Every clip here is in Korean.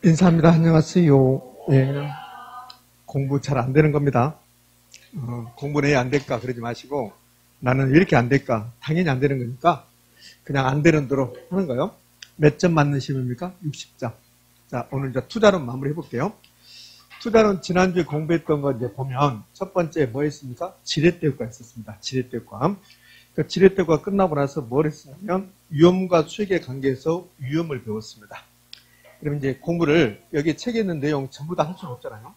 인사합니다. 안녕하세요. 예, 공부 잘 안 되는 겁니다. 공부는 왜 안 될까 그러지 마시고 나는 왜 이렇게 안 될까? 당연히 안 되는 거니까 그냥 안 되는 대로 하는 거예요. 몇 점 맞는 시험입니까? 60점. 자, 오늘 이제 투자론 마무리 해볼게요. 투자론 지난주에 공부했던 거 이제 보면 첫 번째 뭐 했습니까? 지렛대효과 했었습니다. 지렛대효과. 그 지렛대효과 끝나고 나서 뭘 했냐면 위험과 수익의 관계에서 위험을 배웠습니다. 그럼 이제 공부를 여기 책에 있는 내용 전부 다 할 수는 없잖아요.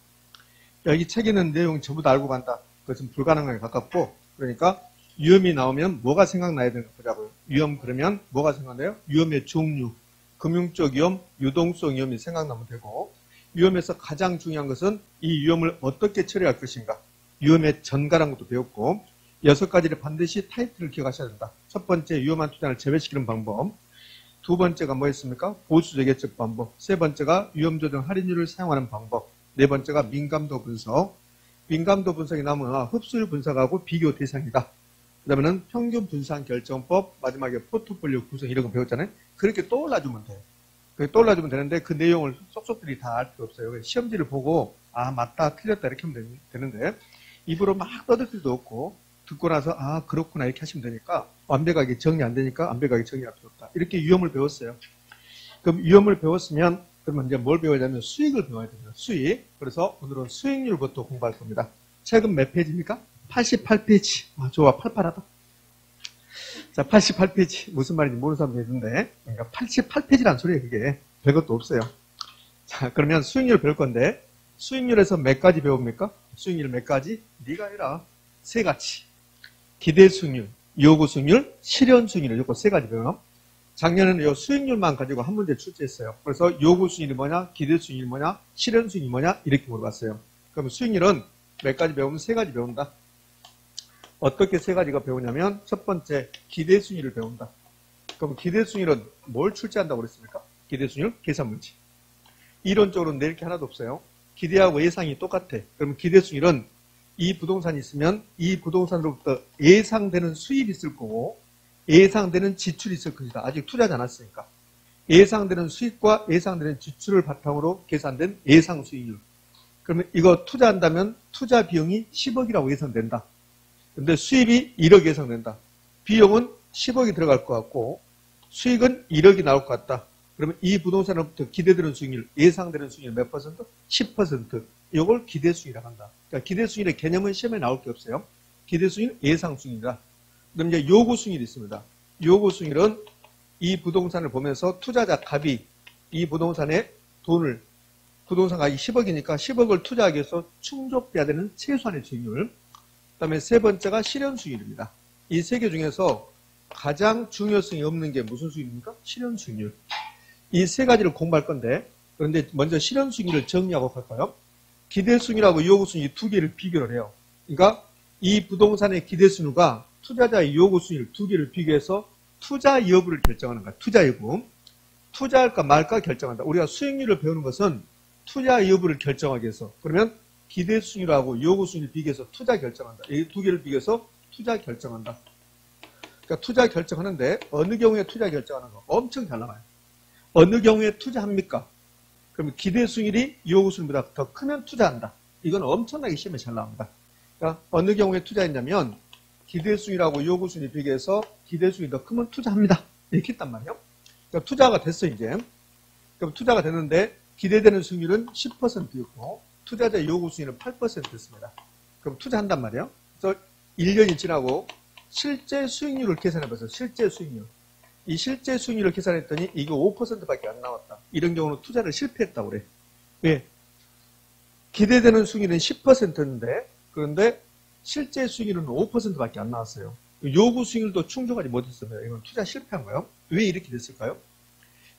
여기 책에 있는 내용 전부 다 알고 간다. 그것은 불가능하게 가깝고, 그러니까 위험이 나오면 뭐가 생각나야 되는 거 보자고요. 위험 그러면 뭐가 생각나요? 위험의 종류, 금융적 위험, 유동성 위험이 생각나면 되고, 위험에서 가장 중요한 것은 이 위험을 어떻게 처리할 것인가. 위험의 전가라는 것도 배웠고, 6가지를 반드시 타이틀을 기억하셔야 된다. 첫 번째, 위험한 투자를 제외시키는 방법. 두 번째가 뭐였습니까? 보수적 예측 방법. 세 번째가 위험조정 할인율을 사용하는 방법. 네 번째가 민감도 분석. 민감도 분석이 나오면 흡수율 분석하고 비교 대상이다. 그 다음에는 평균 분산 결정법, 마지막에 포트폴리오 구성 이런 거 배웠잖아요. 그렇게 떠올라주면 돼요. 그렇게 떠올라주면 되는데 그 내용을 쏙쏙들이 다 알 필요 없어요. 시험지를 보고 아 맞다 틀렸다 이렇게 하면 되는데 입으로 막 떠들 필요도 없고 듣고 나서 아 그렇구나 이렇게 하시면 되니까 완벽하게 정리 안 되니까 완벽하게 정리할 필요 없다. 이렇게 위험을 배웠어요. 그럼 위험을 배웠으면 그러면 이제 뭘 배워야 되냐면 수익을 배워야 됩니다. 수익. 그래서 오늘은 수익률부터 공부할 겁니다. 책은 몇 페이지입니까? 88페이지. 아 좋아 팔팔하다. 자 88페이지 무슨 말인지 모르는 사람도 있는데 그러니까 88페이지란 소리예요. 그게 별것도 없어요. 자 그러면 수익률 배울 건데 수익률에서 몇 가지 배웁니까? 수익률 몇 가지? 네가 해라. 3가지. 기대 수익률, 요구 수익률, 실현 수익률 이거 3가지 배워요. 작년에는 이 수익률만 가지고 한 문제 출제했어요. 그래서 요구 수익률이 뭐냐, 기대 수익률이 뭐냐, 실현 수익률이 뭐냐 이렇게 물어봤어요. 그러면 수익률은 몇 가지 배우면 3가지 배운다. 어떻게 3가지가 배우냐면 첫 번째 기대 수익률을 배운다. 그럼 기대 수익률은 뭘 출제한다고 그랬습니까? 기대 수익률 계산 문제. 이론적으로는 내릴 게 하나도 없어요. 기대하고 예상이 똑같아. 그럼 기대 수익률은 이 부동산이 있으면 이 부동산으로부터 예상되는 수입이 있을 거고 예상되는 지출이 있을 것이다. 아직 투자하지 않았으니까. 예상되는 수익과 예상되는 지출을 바탕으로 계산된 예상 수익률. 그러면 이거 투자한다면 투자 비용이 10억이라고 예상된다. 근데 수입이 1억 예상된다. 비용은 10억이 들어갈 것 같고 수익은 1억이 나올 것 같다. 그러면 이 부동산으로부터 기대되는 수익률, 예상되는 수익률 몇 퍼센트? 10%. 이걸 기대 수익이라고 한다. 그러니까 기대 수익의 개념은 시험에 나올 게 없어요. 기대 수익 예상 수익이다. 그럼 이제 요구 수익이 있습니다. 요구 수익은 이 부동산을 보면서 투자자 갑이 이 부동산에 돈을 부동산 가격이 10억이니까 10억을 투자하기 위해서 충족돼야 되는 최소한의 수익률. 그다음에 세 번째가 실현 수익률입니다. 이 3개 중에서 가장 중요성이 없는 게 무슨 수익입니까? 실현 수익률. 이 3가지를 공부할 건데 그런데 먼저 실현 수익률을 정리하고 갈까요? 기대 수익률하고 요구 수익률 2개를 비교를 해요. 그러니까 이 부동산의 기대 수익률과 투자자의 요구 수익률 2개를 비교해서 투자 여부를 결정하는 거야. 투자 여부. 투자할까 말까 결정한다. 우리가 수익률을 배우는 것은 투자 여부를 결정하기 위해서. 그러면 기대 수익률하고 요구 수익률을 비교해서 투자 결정한다. 이 2개를 비교해서 투자 결정한다. 그러니까 투자 결정하는데 어느 경우에 투자 결정하는 거 엄청 잘 나와요. 어느 경우에 투자합니까? 그러면 기대 수익률이 요구 수익률보다 더 크면 투자한다. 이건 엄청나게 시험에 잘 나옵니다. 그러니까 어느 경우에 투자했냐면 기대 수익률하고 요구 수익률 비교해서 기대 수익률이 더 크면 투자합니다. 이렇게 했단 말이에요. 그러니까 투자가 됐어 이제. 그럼 투자가 됐는데 기대되는 수익률은 10%였고 투자자 요구 수익률은 8%였습니다. 그럼 투자한단 말이에요. 그래서 1년이 지나고 실제 수익률을 계산해봐서 실제 수익률. 이 실제 수익률을 계산했더니 이거 5%밖에 안 나왔다. 이런 경우는 투자를 실패했다고 그래. 왜? 기대되는 수익률은 10%인데 그런데 실제 수익률은 5%밖에 안 나왔어요. 요구 수익률도 충족하지 못했습니다. 이건 투자 실패한 거예요. 왜 이렇게 됐을까요?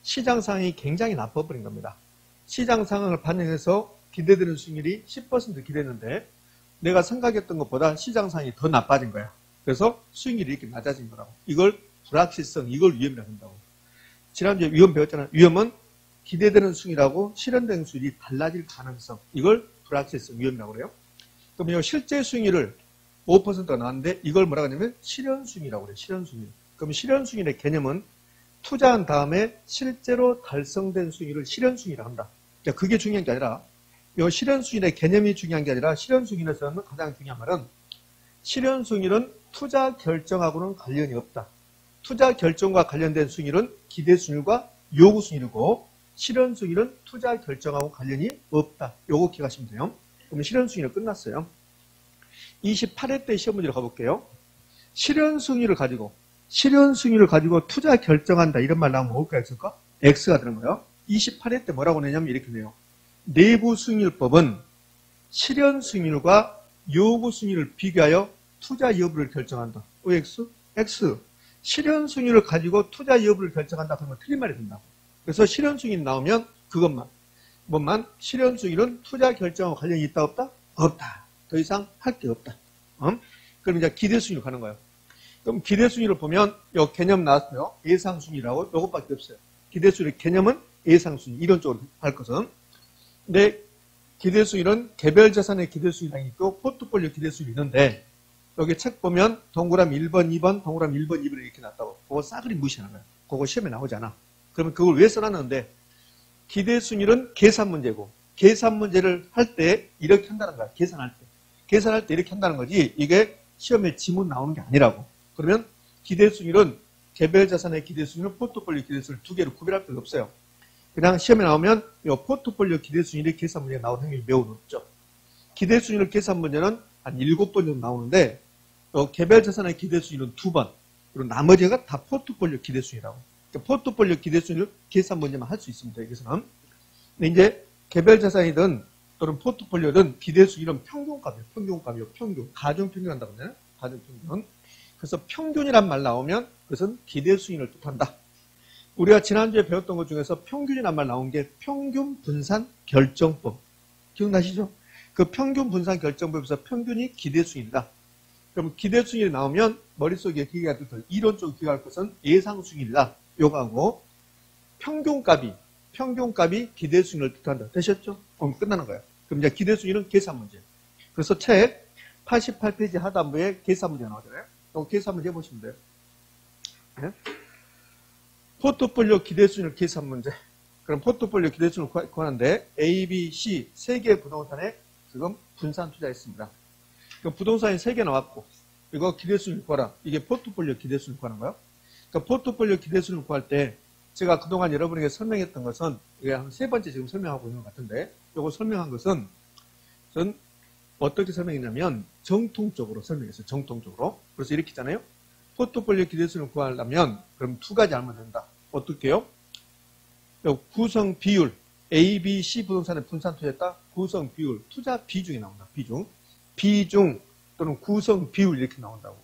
시장 상황이 굉장히 나빠버린 겁니다. 시장 상황을 반영해서 기대되는 수익률이 10% 기대했는데 내가 생각했던 것보다 시장 상황이 더 나빠진 거야. 그래서 수익률이 이렇게 낮아진 거라고. 이걸 불확실성, 이걸 위험이라고 한다고. 지난주에 위험 배웠잖아요. 위험은 기대되는 수익률하고 실현되는 수익률이 달라질 가능성. 이걸 불확실성, 위험이라고 그래요. 그럼 이 실제 수익률을 5%가 나왔는데 이걸 뭐라고 하냐면 실현 수익률이라고 그래요. 실현 수익률. 그럼 실현 수익률의 개념은 투자한 다음에 실제로 달성된 수익률을 실현 수익이라고 한다. 그게 중요한 게 아니라 이 실현수익의 개념이 중요한 게 아니라 실현수익에서는 가장 중요한 말은 실현수익은 투자 결정하고는 관련이 없다. 투자 결정과 관련된 수익률은 기대수익률과 요구수익률이고 실현수익률은 투자 결정하고 관련이 없다. 요거 기억하시면 돼요. 그러면 실현수익률 끝났어요. 28회 때 시험 문제로 가볼게요. 실현수익률을 가지고 투자 결정한다 이런 말 나오면 뭘까 했을까? X가 되는 거예요. 28회 때 뭐라고 내냐면 이렇게 돼요. 내부 수익률법은 실현수익률과 요구수익률을 비교하여 투자 여부를 결정한다. OX? X. 실현수익률을 가지고 투자 여부를 결정한다. 그러면 틀린 말이 된다고. 그래서 실현수익률이 나오면 그것만. 뭐만? 실현수익률은 투자 결정과 관련이 있다 없다? 없다. 더 이상 할 게 없다. 그럼 이제 기대수익률 가는 거예요. 그럼 기대수익률을 보면 이 개념 나왔어요. 예상수익이라고 이것밖에 없어요. 기대수익률 개념은 예상수익 이론적으로 할 것은. 근데 기대수익률은 개별 자산의 기대수익이 있고 포트폴리오 기대수익이 있는데 여기 책 보면 동그라미 1번, 2번, 동그라미 1번, 2번 이렇게 났다고. 그거 싸그리 무시하는 거예요. 그거 시험에 나오지 않아. 그러면 그걸 왜 써놨는데 기대수익률은 계산 문제고 계산 문제를 할 때 이렇게 한다는 거야. 계산할 때. 계산할 때 이렇게 한다는 거지 이게 시험에 지문 나오는 게 아니라고. 그러면 기대수익률은 개별 자산의 기대수익률, 포트폴리오 기대수익률 두 개로 구별할 필요 없어요. 그냥 시험에 나오면 이 포트폴리오 기대수익률이 계산 문제가 나오는 확률이 매우 높죠. 기대수익률 계산 문제는 한 7번 정도 나오는데 개별 자산의 기대수익률은 2번 그리고 나머지가 다 포트폴리오 기대수익이라고. 그러니까 포트폴리오 기대수익률 계산 문제만 할 수 있습니다. 여기서는. 근데 이제 개별 자산이든 또는 포트폴리오든 기대수익률은 평균값이에요. 평균값이요. 평균. 가중평균 한다고 하잖아요. 가중평균. 그래서 평균이란 말 나오면 그것은 기대수익률을 뜻한다. 우리가 지난주에 배웠던 것 중에서 평균이란 말 나온 게 평균 분산 결정법. 기억나시죠? 그 평균 분산 결정법에서 평균이 기대수익이다. 그럼 기대수익이 나오면 머릿속에 기계가 들 이론적으로 기억할 것은 예상수익이다. 요거하고 평균값이 기대수익을 뜻한다. 되셨죠? 그럼 끝나는 거예요. 그럼 이제 기대수익은 계산 문제. 그래서 책 88페이지 하단부에 계산 문제가 나오잖아요. 또 계산 문제 해보시면 돼요. 네? 포트폴리오 기대수익률 계산 문제. 그럼 포트폴리오 기대수익률을 구하는데 A, B, C 세 개의 부동산에 지금 분산 투자했습니다. 그럼 부동산이 3개 나왔고 이거 기대수익률 구하라. 이게 포트폴리오 기대수익률 구하는 거예요. 그러니까 포트폴리오 기대수익률 구할 때 제가 그동안 여러분에게 설명했던 것은 이게 한 3번째 지금 설명하고 있는 것 같은데 이거 설명한 것은 전 어떻게 설명했냐면 정통적으로 설명했어요. 정통적으로. 그래서 이렇게 있잖아요. 포트폴리오 기대수익률 구하려면 그럼 2가지 알면 된다. 어떻게 해요? 구성 비율 A, B, C 부동산에 분산 투자했다. 구성 비율 투자 비중이 나온다. 비중 또는 구성 비율 이렇게 나온다고.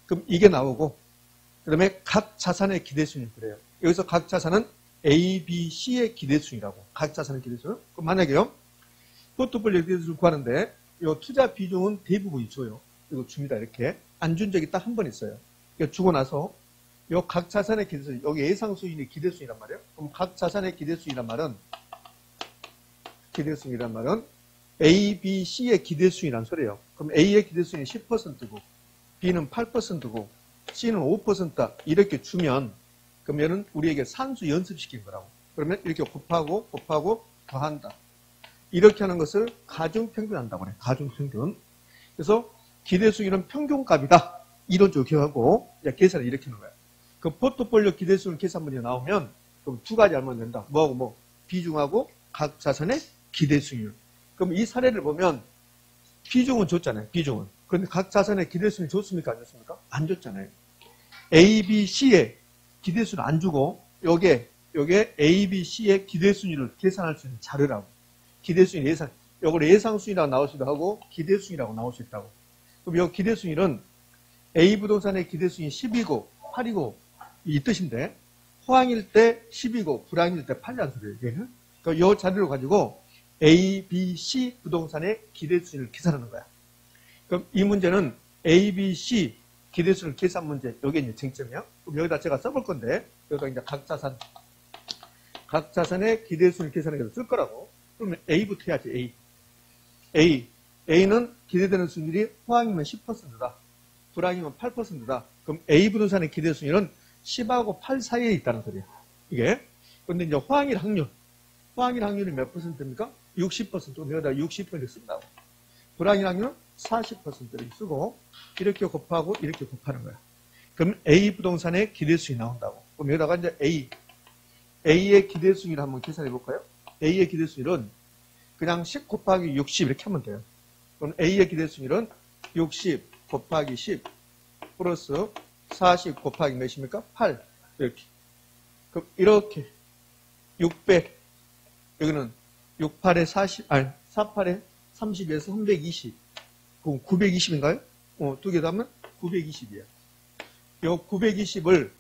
그럼 이게 나오고 그 다음에 각 자산의 기대수익률 그래요. 여기서 각 자산은 A, B, C의 기대수익이라고. 각 자산의 기대수익. 그럼 만약에요. 포트폴리오 기대수익을 구하는데 이 투자 비중은 대부분이 줘요. 이거 줍니다. 이렇게. 안 준 적이 딱 한 번 있어요. 이거 주고 나서 이 각 자산의 기대수익. 여기 예상수익이 기대수익이란 말이에요. 그럼 각 자산의 기대수익이란 말은 A, B, C의 기대수익이란 소리예요. 그럼 A의 기대수익이 10%고 B는 8%고 C는 5%다. 이렇게 주면 그럼 얘는 우리에게 산수 연습시킨 거라고. 그러면 이렇게 곱하고 더한다. 이렇게 하는 것을 가중평균한다고 그래요. 가중평균. 그래서 기대수익은 평균값이다. 이론적으로 기억하고 계산을 이렇게 하는 거예요. 그 포트폴리오 기대수익 계산 문제 나오면 그럼 2가지 알면 된다. 뭐하고 비중하고 각 자산의 기대수익률. 그럼 이 사례를 보면 비중은 줬잖아요. 비중은. 그런데 각 자산의 기대수익을 줬습니까? 안 줬습니까? 안 줬잖아요. A, B, C의 기대수익을 안 주고 요게 A, B, C의 기대수익을 계산할 수 있는 자료라고. 기대수익 예상. 요걸 예상수익이라고 나올 수도 하고 기대수익이라고 나올 수 있다고. 그럼 요 기대수익은 A 부동산의 기대수익이 10이고 8이고 이 뜻인데 호황일 때 10이고 불황일 때 8이라는 소리예요. 이게. 그러니까 요 자료를 가지고 A, B, C 부동산의 기대수익을 계산하는 거야. 그럼 이 문제는 A, B, C 기대수익 계산 문제. 여기 이제 쟁점이야. 그럼 여기다 제가 써볼 건데 여기다 이제 각 자산의 기대수익 계산해서 쓸 거라고. 그러면 A부터 해야지. A는 기대되는 수익률이 호황이면 10%다. 불황이면 8%다. 그럼 A 부동산의 기대수익률은 10하고 8 사이에 있다는 소리야. 이게. 근데 이제 호황일 확률 호황일 확률이 몇 %입니까? 60%. 여기다 60%를 쓴다고. 불황일 확률은 40%를 쓰고 이렇게 곱하고 이렇게 곱하는 거야. 그럼 A 부동산의 기대수익이 나온다고. 그럼 여기다가 이제 A의 기대수익을 한번 계산해 볼까요? A의 기대수익은 그냥 10 곱하기 60 이렇게 하면 돼요. 그럼 A의 기대수익은 60 곱하기 10 플러스 40 곱하기 몇입니까? 8. 이렇게. 그럼 이렇게 600. 여기는 68에 40, 아니 48에 30에서 320. 그럼 920인가요? 두 개 더하면 920이야. 요 920을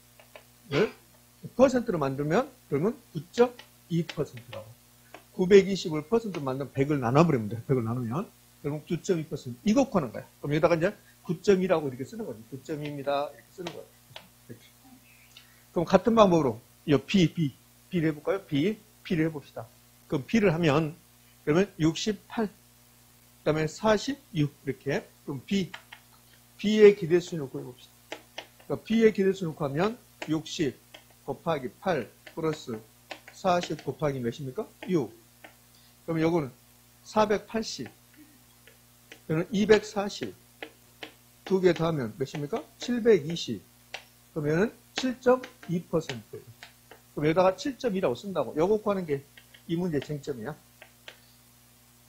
퍼센트로 만들면 그러면 9.2%라고. 920을 퍼센트로 만들면 100을 나눠버리면 돼. 100을 나누면. 그러면 9.2%. 이거 구하는 거야. 그럼 여기다가 이제 9.2라고 이렇게 쓰는 거지. 9.2입니다. 이렇게 쓰는 거야. 이렇게. 그럼 같은 방법으로 이 B를 해볼까요? B를 해봅시다. 그럼 B를 하면 그러면 68, 그 다음에 46 이렇게. 그럼 B의 기대수익을 구해봅시다. 그러니까 B의 기대수익을 구하면 60 곱하기 8 플러스 40 곱하기 몇입니까? 6. 그럼 요거는 480. 여기는 240. 두 개 더하면 몇입니까? 720. 그러면 7.2%. 그럼 여기다가 7.2라고 쓴다고. 요거 구하는 게 이 문제의 쟁점이야.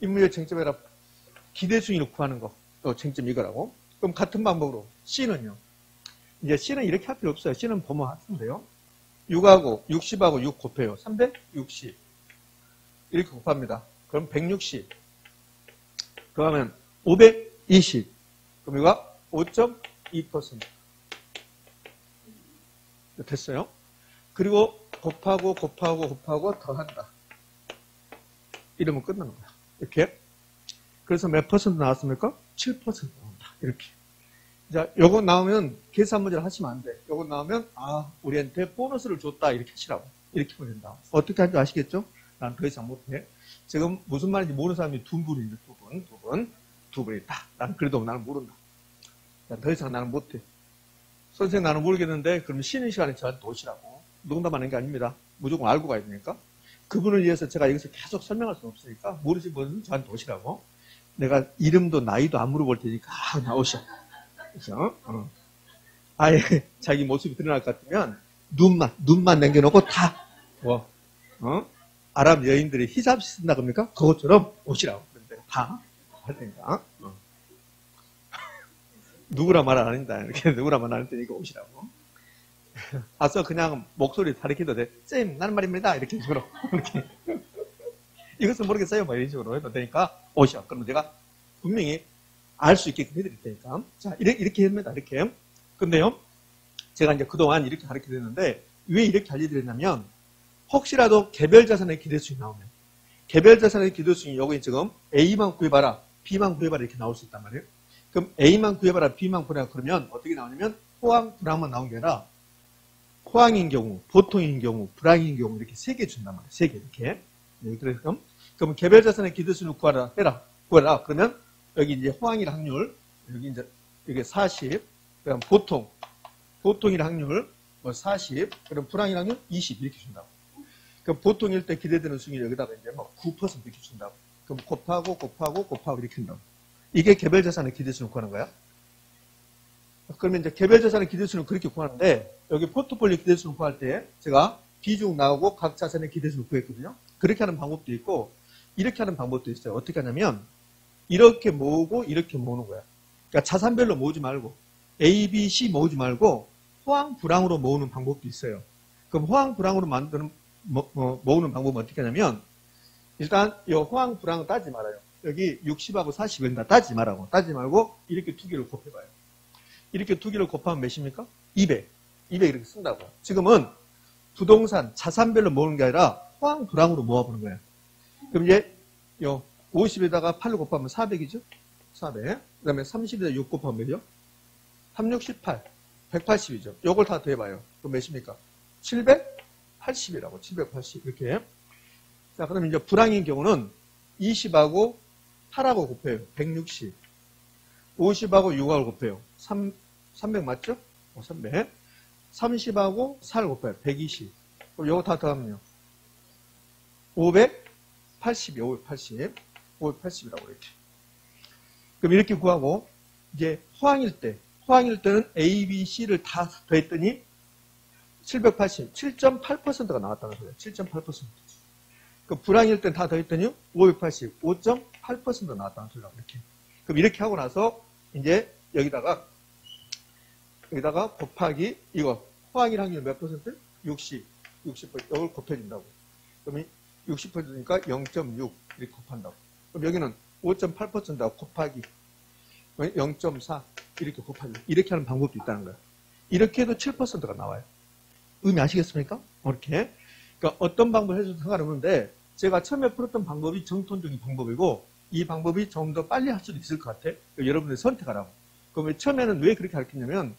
이 문제의 쟁점이라 기대수익을 구하는 거. 쟁점 이거라고. 그럼 같은 방법으로 C는요. 이제 C는 이렇게 할 필요 없어요. C는 보면 하시면 돼요. 6하고 60하고 6 곱해요. 360. 이렇게 곱합니다. 그럼 160. 그러면 520. 그럼 이거 5.2%. 됐어요. 그리고 곱하고 더한다. 이러면 끝나는 거야. 이렇게. 그래서 몇 퍼센트 나왔습니까? 7% 나온다. 이렇게. 자, 요거 나오면 계산 문제를 하시면 안 돼. 요거 나오면 우리한테 보너스를 줬다. 이렇게 하시라고. 이렇게 보면 된다. 어떻게 하는지 아시겠죠? 난 더 이상 못해. 지금 무슨 말인지 모르는 사람이 두 분인데, 두 분 있다. 난 그래도 나는 모른다. 더 이상 나는 못해. 선생님 나는 모르겠는데 그럼 쉬는 시간에 저한테 오시라고. 농담하는 게 아닙니다. 무조건 알고 가야 되니까. 그분을 위해서 제가 여기서 계속 설명할 수는 없으니까 모르신 분은 저한테 오시라고. 내가 이름도 나이도 안 물어볼 테니까 나오셔. 그죠? 아예 자기 모습이 드러날 것 같으면 눈만 남겨놓고 다 아랍 여인들이 히잡 쓴다 그럽니까? 그것처럼 오시라고. 그런데 다 할 테니까. 누구라 말 안 한다. 이렇게 누구라 말 안 할 테니까 오시라고. 와서 그냥 목소리 다르게도 돼. 쌤, 나는 말입니다. 이렇게 식으로. 이렇게. 이것은 모르겠어요. 뭐 이런 식으로 해도 되니까 오셔. 그러면 제가 분명히 알 수 있게끔 해드릴 테니까. 자, 이렇게 합니다. 이렇게. 근데요, 제가 이제 그동안 이렇게 가르쳐 드렸는데, 왜 이렇게 알려드렸냐면, 혹시라도 개별 자산의 기대수익이 나오면, 개별 자산의 기대수익이 여기 지금 A만 구해봐라, B만 구해봐라 이렇게 나올 수 있단 말이에요. 그럼 A만 구해봐라, B만 구해봐라 그러면 어떻게 나오냐면, 호황, 불황만 나온 게 아니라, 호황인 경우, 보통인 경우, 불황인 경우 이렇게 세 개 준단 말이에요. 세 개 이렇게. 그래서 그럼 개별 자산의 기대수익을 구하라, 구하라. 그러면 여기 이제 호황일 확률, 여기 이제 이게 40, 그다음 보통일 확률 뭐 40, 그럼 불황일 확률 20 이렇게 준다고. 그럼 보통일 때 기대되는 수익을 여기다가 이제 뭐 9% 이렇게 준다고. 그럼 곱하고 이렇게 한다고. 이게 개별 자산의 기대수익을 구하는 거야. 그러면 이제 개별 자산의 기대수익을 그렇게 구하는데 여기 포트폴리오 기대수익을 구할 때 제가 비중 나오고 각 자산의 기대수익을 구했거든요. 그렇게 하는 방법도 있고 이렇게 하는 방법도 있어요. 어떻게 하냐면 이렇게 모으고 이렇게 모으는 거야. 그러니까 자산별로 모으지 말고 A, B, C 모으지 말고 호황, 불황으로 모으는 방법도 있어요. 그럼 호황, 불황으로 모으는 방법은 어떻게 하냐면 일단 이 호황, 불황을 따지지 말아요. 여기 60하고 40은 다 따지지 말라고. 따지지 말고 이렇게 두 개를 곱해봐요. 이렇게 두 개를 곱하면 몇입니까? 200 이렇게 쓴다고. 지금은 부동산, 자산별로 모으는 게 아니라 호황, 불황으로 모아보는 거예요. 그럼 이제 요 50에다가 8을 곱하면 400이죠? 400. 그 다음에 30에다 6 곱하면 몇이요? 368. 180이죠. 요걸 다 더해봐요. 그럼 몇입니까? 780이라고. 780. 이렇게. 자, 그럼 이제 불황인 경우는 20하고 8하고 곱해요. 160. 50하고 6하고 곱해요. 300 맞죠? 300. 30하고 4를 곱해요. 120. 그럼 요거 다 더하면요. 580이요. 580. 580이라고 이렇게. 그럼 이렇게 구하고 이제 호황일 때는 A, B, C를 다 더했더니 780, 7.8%가 나왔다는 거예요. 7.8%. 그 불황일 때 다 더했더니 580, 5.8%가 나왔다는 소리라고 이렇게. 그럼 이렇게 하고 나서 이제 여기다가 곱하기 이거 호황일 확률 몇 퍼센트? 60%. 이걸 곱해준다고. 그러면 60%니까 0.6 이렇게 곱한다고. 그럼 여기는 5.8%다 곱하기 0.4 이렇게 곱하기. 이렇게 하는 방법도 있다는 거예요. 이렇게 해도 7%가 나와요. 의미 아시겠습니까? 이렇게. 그러니까 어떤 방법을 해줘도 상관없는데 제가 처음에 풀었던 방법이 정통적인 방법이고 이 방법이 좀 더 빨리 할 수도 있을 것 같아. 여러분들 선택하라고. 그러면 처음에는 왜 그렇게 가르쳤냐면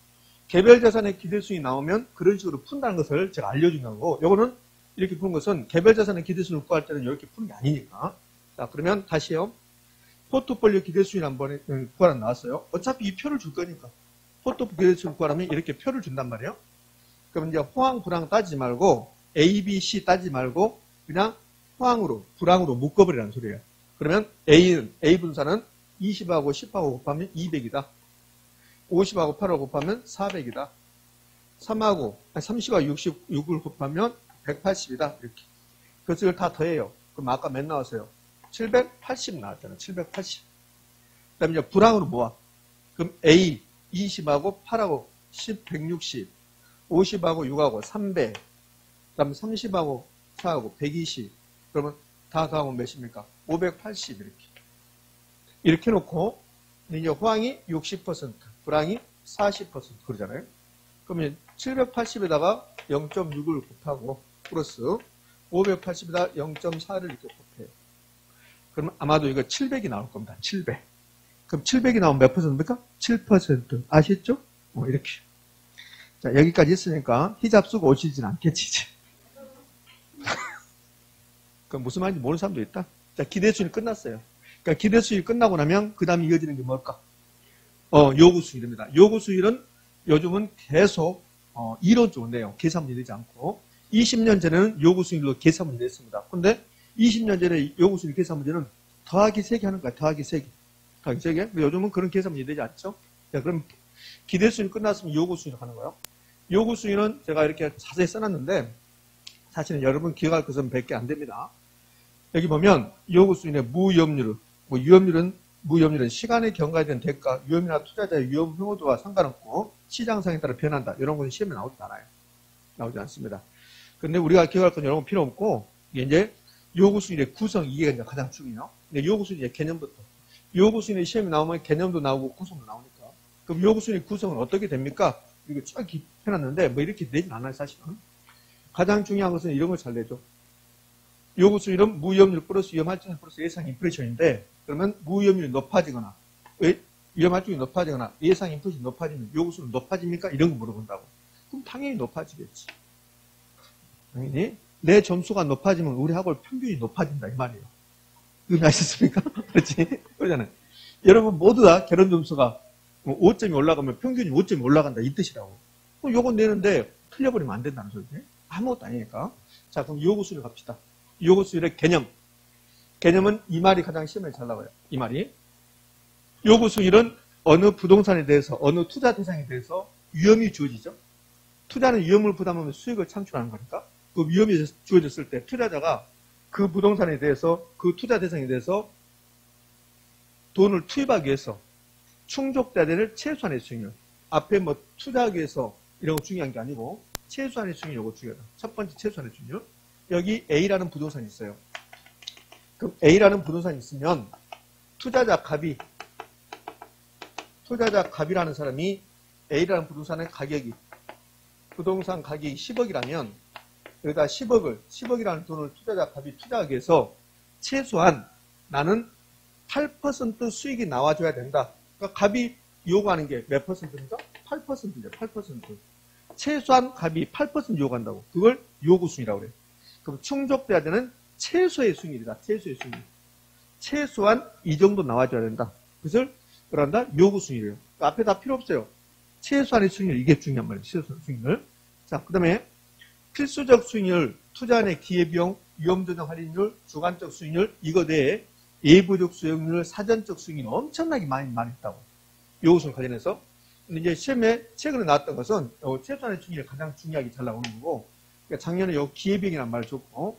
개별 자산의 기대수익이 나오면 그런 식으로 푼다는 것을 제가 알려준 거고 요거는 이렇게 푸는 것은 개별 자산의 기대수익을 구할 때는 이렇게 푸는 게 아니니까. 자, 그러면 다시요. 포트폴리오 기대수익 한번 구하라 나왔어요. 어차피 이 표를 줄 거니까. 포트폴리오 기대수익 구하라면 이렇게 표를 준단 말이에요. 그럼 이제 호황, 불황 따지지 말고 A, B, C 따지지 말고 그냥 호황으로, 불황으로 묶어버리라는 소리예요. 그러면 A 분사는 20하고 10하고 곱하면 200이다. 50하고 8하고 곱하면 400이다. 30하고 66을 곱하면 180이다. 이렇게. 그것을 다 더해요. 그럼 아까 몇 나왔어요? 780 나왔잖아요. 780. 그 다음에 이제 불황으로 모아. 그럼 A 20하고 8하고 10, 160. 50하고 6하고 300. 그 다음에 30하고 4하고 120. 그러면 다 더하면 몇입니까? 580 이렇게. 이렇게 놓고 이제 호황이 60%, 불황이 40% 그러잖아요. 그러면 780에다가 0.6을 곱하고 플러스 580에다 0.4를 이렇게 곱해요. 그러면 아마도 이거 700이 나올 겁니다. 700. 그럼 700이 나오면 몇 퍼센트입니까? 7%. 아시죠? 이렇게. 자, 여기까지 있으니까 히잡 쓰고 오시진 않겠지, 이제. 그럼 무슨 말인지 모르는 사람도 있다. 자, 기대수익이 끝났어요. 그러니까 기대수익이 끝나고 나면 그 다음에 이어지는 게 뭘까? 요구수익입니다. 요구수익은 요즘은 계속 이론적으로 내요. 계산문제 내지 않고. 20년 전에는 요구수익으로 계산문제 냈습니다. 근데 20년 전에 요구수익 계산문제는 더하기 3개 하는 거야. 더하기 3개. 더하기 3개. 요즘은 그런 계산문제 되지 않죠? 자, 그럼 기대수익이 끝났으면 요구수익 하는 거예요. 요구수익은 제가 이렇게 자세히 써놨는데 사실은 여러분 기억할 것은 100개 안 됩니다. 여기 보면 요구수익의 무위험률, 무위험률은 시간에 경과된 대가, 위험이나 투자자의 위험 혐오도와 상관없고 시장상에 따라 변한다. 이런 것은 시험에 나오지 않아요. 나오지 않습니다. 그런데 우리가 기억할 건 이런 건 필요 없고 이게 이제 요구수익의 구성 이게 이제 가장 중요해요. 근데 요구수익의 개념부터 요구수익의 시험에 나오면 개념도 나오고 구성도 나오니까 그럼 요구수익의 구성은 어떻게 됩니까? 이거 쫙 해놨는데 뭐 이렇게 되진 않아요 사실은. 가장 중요한 것은 이런 걸 잘 내죠. 요구수익은 무위험률 플러스 위험할증 플러스 예상 인플레이션인데 그러면 무위험률이 높아지거나 위험할증이 높아지거나 예상 인플레이션이 높아지면 요구수익은 높아집니까? 이런 거 물어본다고. 그럼 당연히 높아지겠지. 당연히 내 점수가 높아지면 우리 학원 평균이 높아진다 이 말이에요. 의미 아시겠습니까? 그렇지? 그러잖아요. 여러분 모두 다 결혼 점수가 5점이 올라가면 평균이 5점이 올라간다 이 뜻이라고. 그럼 요건 내는데 틀려버리면 안 된다는 소리지. 아무것도 아니니까. 자, 그럼 요구수익 갑시다. 요구수익의 개념. 개념은 이 말이 가장 시험에 잘 나와요. 이 말이. 요구수익은 어느 부동산에 대해서, 어느 투자 대상에 대해서 위험이 주어지죠. 투자는 위험을 부담하면 수익을 창출하는 거니까. 그 위험이 주어졌을 때 투자자가 그 부동산에 대해서, 그 투자 대상에 대해서 돈을 투입하기 위해서 충족돼야 될 최소한의 수익률. 앞에 뭐 투자하기 위해서 이런 거 중요한 게 아니고 최소한의 수익률 이거 중요하다. 첫 번째 최소한의 수익률. 여기 A라는 부동산이 있어요. 그럼 A라는 부동산이 있으면 투자자 갑이라는 사람이 A라는 부동산의 가격이 부동산 가격이 10억이라면 여기다 10억이라는 돈을 투자자 갑이 투자하기 위해서 최소한 나는 8% 수익이 나와줘야 된다. 그러니까 갑이 요구하는 게 몇 퍼센트입니까? 8%인데 8%. 최소한 갑이 8% 요구한다고. 그걸 요구수익이라고 그래요. 그럼 충족돼야 되는 최소의 수익률이다. 최소의 수익률. 최소한 이 정도 나와줘야 된다. 그것을 그런다 요구수익이에요. 그러니까 앞에 다 필요 없어요. 최소한의 수익률 이게 중요한 말이에요. 최소한 수익률. 자, 그 다음에 필수적 수익률, 투자안의 기회비용, 위험조정 할인율, 주관적 수익률, 이거 외에 예부적 수익률, 사전적 수익률이 엄청나게 많이 있다고. 요것을 관련해서. 근데 이제 시험에 최근에 나왔던 것은 최소한의 수익률이 가장 중요하게 잘 나오는 거고, 그러니까 작년에 요 기회비용이라는 말을 줬고,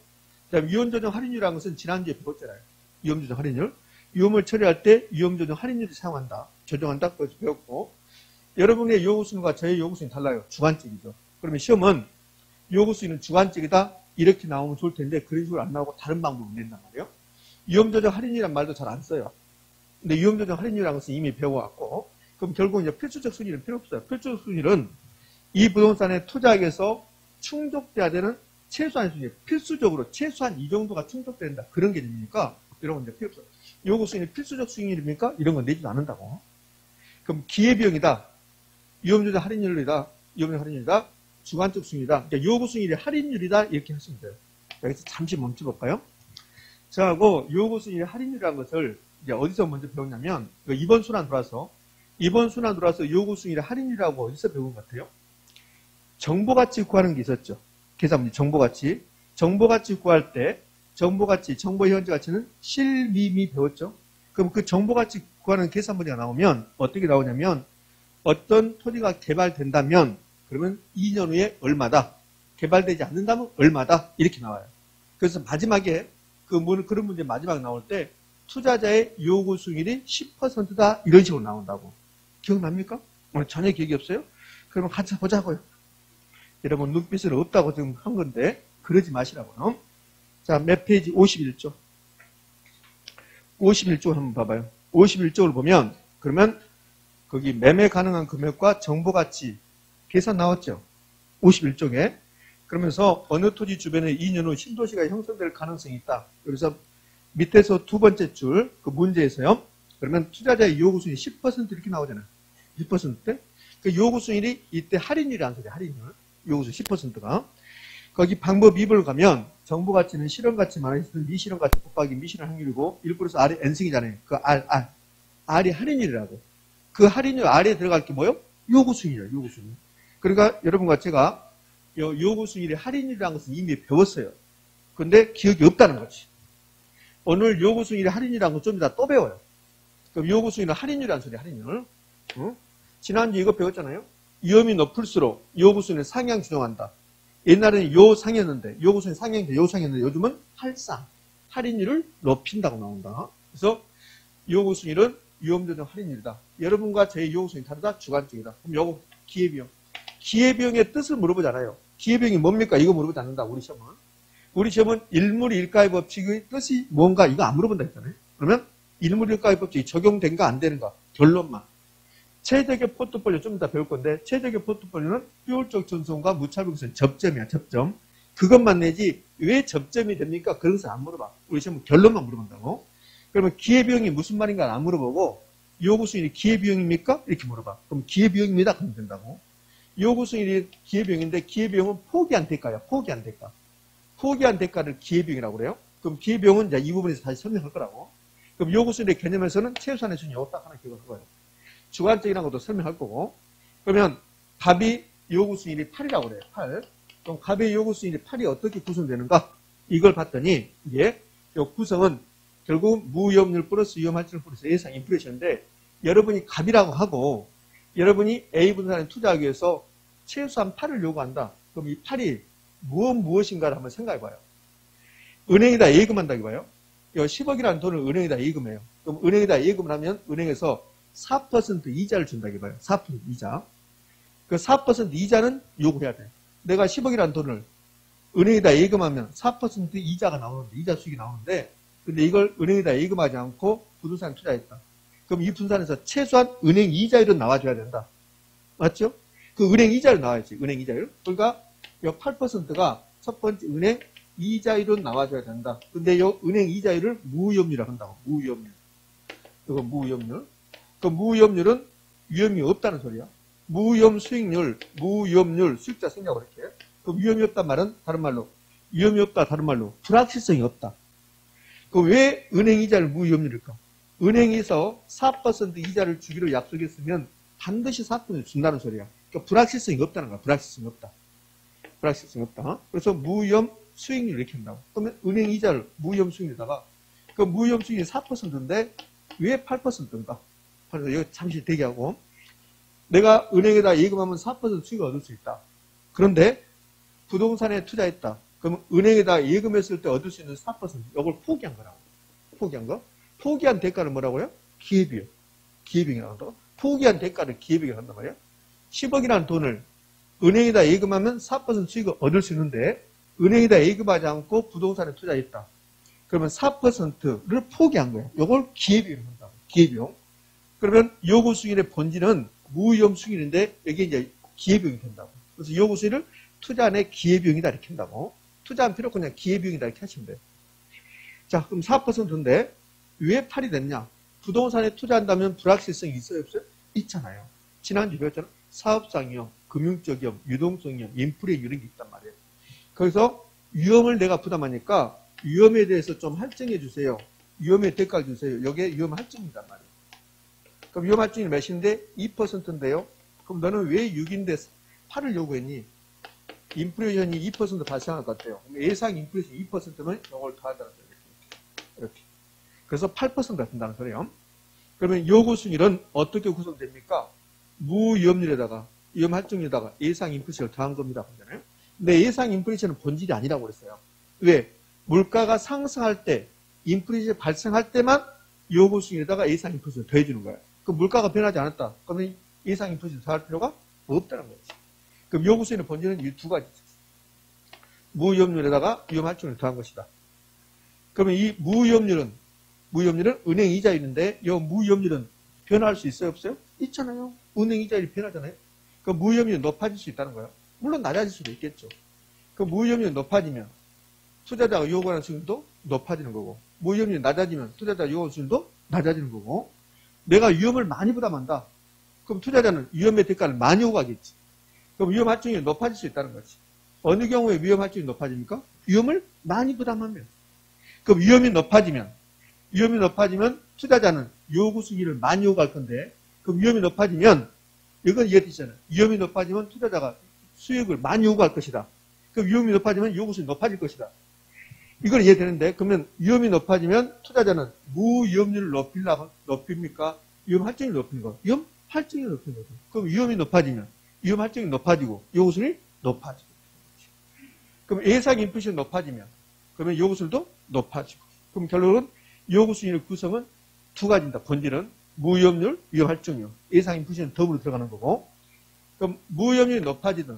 그다음에 위험조정 할인율이라는 것은 지난주에 배웠잖아요. 위험조정 할인율. 위험을 처리할 때 위험조정 할인율을 사용한다. 조정한다. 그것을 배웠고, 여러분의 요구수익과 저의 요구수익이 달라요. 주관적이죠. 그러면 시험은 요구수익은 주관적이다. 이렇게 나오면 좋을 텐데 그런 식으로 안 나오고 다른 방법을 낸단 말이에요. 위험조정 할인율이라는 말도 잘 안 써요. 근데 위험조정 할인율이라는 것은 이미 배워왔고, 그럼 결국 이제 필수적 수익률은 필요 없어요. 필수적 수익률은 이 부동산에 투자하기 위해서 충족돼야 되는 최소한 수익률, 필수적으로 최소한 이 정도가 충족된다. 그런 개념이니까 이런 건 이제 필요 없어요. 요구 수익률이 필수적 수익률입니까? 이런 건 내지도 않는다고. 그럼 기회비용이다. 위험조정 할인율이다. 위험조정 할인율이다. 주관적 수익률이다. 그러니까 요구 수익률이 할인율이다. 이렇게 하시면 돼요. 여기서 잠시 멈춰볼까요? 저하고 요구 수익률 할인율이라는 것을 이제 어디서 먼저 배웠냐면, 이번 순환 들어와서 요구 수익률 할인율이라고 어디서 배운 것 같아요? 정보가치 구하는 게 있었죠. 계산 문제 정보가치. 정보가치 구할 때 정보가치, 정보 현재 가치는 실미미 배웠죠. 그럼 그 정보가치 구하는 계산 문제가 나오면 어떻게 나오냐면, 어떤 토지가 개발된다면 그러면 2년 후에 얼마다, 개발되지 않는다면 얼마다, 이렇게 나와요. 그래서 마지막에 그런 문제 마지막에 나올 때 투자자의 요구 수익률이 10%다 이런 식으로 나온다고. 기억납니까? 오늘 전혀 기억이 없어요? 그러면 같이 보자고요. 여러분 눈빛을 없다고 지금 한 건데 그러지 마시라고요. 자, 몇 페이지? 51쪽. 51쪽을 한번 봐봐요. 51쪽을 보면 그러면 거기 매매 가능한 금액과 정보가치 계산 나왔죠. 51쪽에. 그러면서 어느 토지 주변에 2년 후 신도시가 형성될 가능성이 있다. 그래서 밑에서 두 번째 줄 그 문제에서요. 그러면 투자자의 요구 수익이 10% 이렇게 나오잖아요. 10%대. 그 요구 수익이 이때 할인율이라는 소리야. 할인율. 요구 수익 10%가. 거기 방법 2번을 가면 정보가치는 실현가치만 있으면 미실현가치 곱하기 미실현 확률이고 1 플러스 R이 N승이잖아요. 그 R이 할인율이라고. 그 할인율 R에 들어갈 게 뭐요? 요구 수익이에요. 요구 수익. 그러니까 여러분과 제가 요구 수익의 할인율이라는 것은 이미 배웠어요. 근데 기억이 없다는 거지. 오늘 요구 수익의 할인율이라는 건 좀 이따 또 배워요. 그럼 요구 수익은 할인율이라는 소리, 할인율. 지난주 이거 배웠잖아요. 위험이 높을수록 요구 수익은 상향 조정한다. 옛날에는 요 상이었는데, 요구 수익은 상향인데 요 상이었는데 요즘은 할상, 할인율을 높인다고 나온다. 그래서 요구 수익은 위험조정 할인율이다. 여러분과 제 요구 수익이 다르다? 주관적이다. 그럼 요거 기회비용. 기회비용의 뜻을 물어보잖아요. 기회비용이 뭡니까? 이거 물어보지 않는다. 우리 시험은. 우리 시험은 일물일가의 법칙의 뜻이 뭔가 이거 안 물어본다 했잖아요. 그러면 일물일가의 법칙이 적용된가 안 되는가? 결론만. 최적의 포트폴리오 좀 이따 배울 건데 최적의 포트폴리오는 효율적 전송과 무차별성은 접점이야. 접점. 그것만 내지 왜 접점이 됩니까? 그런 것을 안 물어봐. 우리 시험은 결론만 물어본다고. 그러면 기회비용이 무슨 말인가 안 물어보고 요구수익이 기회비용입니까? 이렇게 물어봐. 그럼 기회비용입니다. 그러면 된다고. 요구수익이 기회비용인데 기회비용은 포기한 대가야. 포기한 대가. 포기한 대가를 기회비용이라고 그래요. 그럼 기회비용은 이제 이 부분에서 다시 설명할 거라고. 그럼 요구수익의 개념에서는 최소한의 수익이 이거 딱 하나 기억할 거예요. 주관적이라는 것도 설명할 거고. 그러면 갑이 요구수익이 8이라고 그래요. 8. 그럼 갑의 요구수익이 8이 어떻게 구성되는가? 이걸 봤더니 이게 요 구성은 결국 무위험률 플러스 위험할증 플러스 예상 인플레이션인데 여러분이 갑이라고 하고 여러분이 A 분산에 투자하기 위해서 최소한 8을 요구한다. 그럼 이 8이 무엇인가를 한번 생각해 봐요. 은행에다 예금한다고 봐요. 10억이라는 돈을 은행에다 예금해요. 그럼 은행에다 예금을 하면 은행에서 4% 이자를 준다고 봐요. 4% 이자. 그 4% 이자는 요구해야 돼요. 내가 10억이라는 돈을 은행에다 예금하면 4% 이자가 나오는데, 이자 수익이 나오는데, 근데 이걸 은행에다 예금하지 않고 부동산에 투자했다. 그럼 이 부동산에서 최소한 은행 이자율은 나와줘야 된다. 맞죠? 그 은행 이자율 나와야지. 은행 이자율. 그러니까 이 8%가 첫 번째 은행 이자율은 나와줘야 된다. 근데 이 은행 이자율을 무위험률이라고 한다고. 무위험률. 이거 무위험률. 그 무위험률은 위험이 없다는 소리야. 무위험 수익률, 무위험률, 수익자 생략 이렇게. 그 위험이 없단 말은 다른 말로 위험이 없다 다른 말로 불확실성이 없다. 그 왜 은행 이자를 무위험률일까? 은행에서 4% 이자를 주기로 약속했으면 반드시 4%를 준다는 소리야. 그러니까 불확실성이 없다는 거야. 불확실성이 없다. 불확실성이 없다. 그래서 무위험 수익률 이렇게 한다고. 그러면 은행 이자를 무위험 수익률에다가 그 무위험 수익률이 4%인데 왜 8%인가? 이거 잠시 대기하고 내가 은행에다 예금하면 4% 수익을 얻을 수 있다. 그런데 부동산에 투자했다. 그럼 은행에다 예금했을 때 얻을 수 있는 4% 이걸 포기한 거라고. 포기한 거. 포기한 대가는 뭐라고요? 기회비용. 기회비용이라고 한다고. 포기한 대가를 기회비용이라고 한단 말이야. 10억이라는 돈을 은행에다 예금하면 4% 수익을 얻을 수 있는데 은행에다 예금하지 않고 부동산에 투자했다. 그러면 4%를 포기한 거예요. 이걸 기회비용을 한다고. 기회비용. 그러면 요구 수익의 본질은 무위험 수익인데 여기 이제 기회비용이 된다고. 그래서 요구 수익을 투자 안에 기회비용이다 이렇게 한다고. 투자한 필요 없고 그냥 기회비용이다 이렇게 하시면 돼요. 자, 그럼 4%인데 왜 8이 됐냐? 부동산에 투자한다면 불확실성이 있어요, 없어요? 있잖아요. 지난주에 배웠잖아. 사업상 위험, 금융적 위험, 유동성 위험, 인플레 이런 게 있단 말이에요. 거기서 위험을 내가 부담하니까 위험에 대해서 좀 할증해 주세요. 위험의 대가를 주세요. 여기에 위험 할증이란 말이에요. 그럼 위험 할증이 몇인데? 2%인데요. 그럼 너는 왜 6인데 8을 요구했니? 인플레이션이 2% 발생할 것 같아요. 예상 인플레이션 2%면 이걸 더하다는 거예요. 이렇게. 그래서 8%가 된다는 소리예요. 그러면 요구 수익률은 어떻게 구성됩니까? 무위험률에다가 위험 할증률에다가 예상 인플레이션을 더한 겁니다. 근데 예상 인플레이션은 본질이 아니라고 그랬어요. 왜? 물가가 상승할 때 인플레이션이 발생할 때만 요구 수익률에다가 예상 인플레이션을 더해주는 거예요. 그럼 물가가 변하지 않았다. 그러면 예상 인플레이션을 더할 필요가 없다는 거지. 그럼 요구 수익률의 본질은 이 두 가지 있었어요. 무위험률에다가 위험 할증률을 더한 것이다. 그러면 이 무위험률은 은행 이자율인데 이 무위험률은 변화할 수 있어요, 없어요? 있잖아요. 은행 이자율이 변하잖아요. 그 무위험률이 높아질 수 있다는 거예요. 물론 낮아질 수도 있겠죠. 그 무위험률이 높아지면 투자자가 요구하는 수익률도 높아지는 거고 무위험률이 낮아지면 투자자가 요구하는 수익률도 낮아지는 거고 내가 위험을 많이 부담한다. 그럼 투자자는 위험의 대가를 많이 요구하겠지. 그럼 위험 할증률이 높아질 수 있다는 거지. 어느 경우에 위험 할증률이 높아집니까? 위험을 많이 부담하면. 그럼 위험이 높아지면 투자자는 요구 수익률을 많이 요구할 건데 그럼 위험이 높아지면 이건 이해되잖아요. 위험이 높아지면 투자자가 수익을 많이 요구할 것이다. 그럼 위험이 높아지면 요구 수익이 높아질 것이다. 이건 이해되는데 그러면 위험이 높아지면 투자자는 무위험률을 높입니까? 위험 할증률을 높이는 거. 위험 할증률을 높이는 거죠. 그럼 위험이 높아지면 위험 할증이 높아지고 요구 수익이 높아지고. 그럼 예상 인플레이션이 높아지면 그러면 요구 수익도 높아지고. 그럼 결론은 요구 수익률의 구성은 두 가지입니다. 본질은 무위험률, 위험 할증률. 예상 인플레이션은 더불어 들어가는 거고. 그럼 무위험률이 높아지든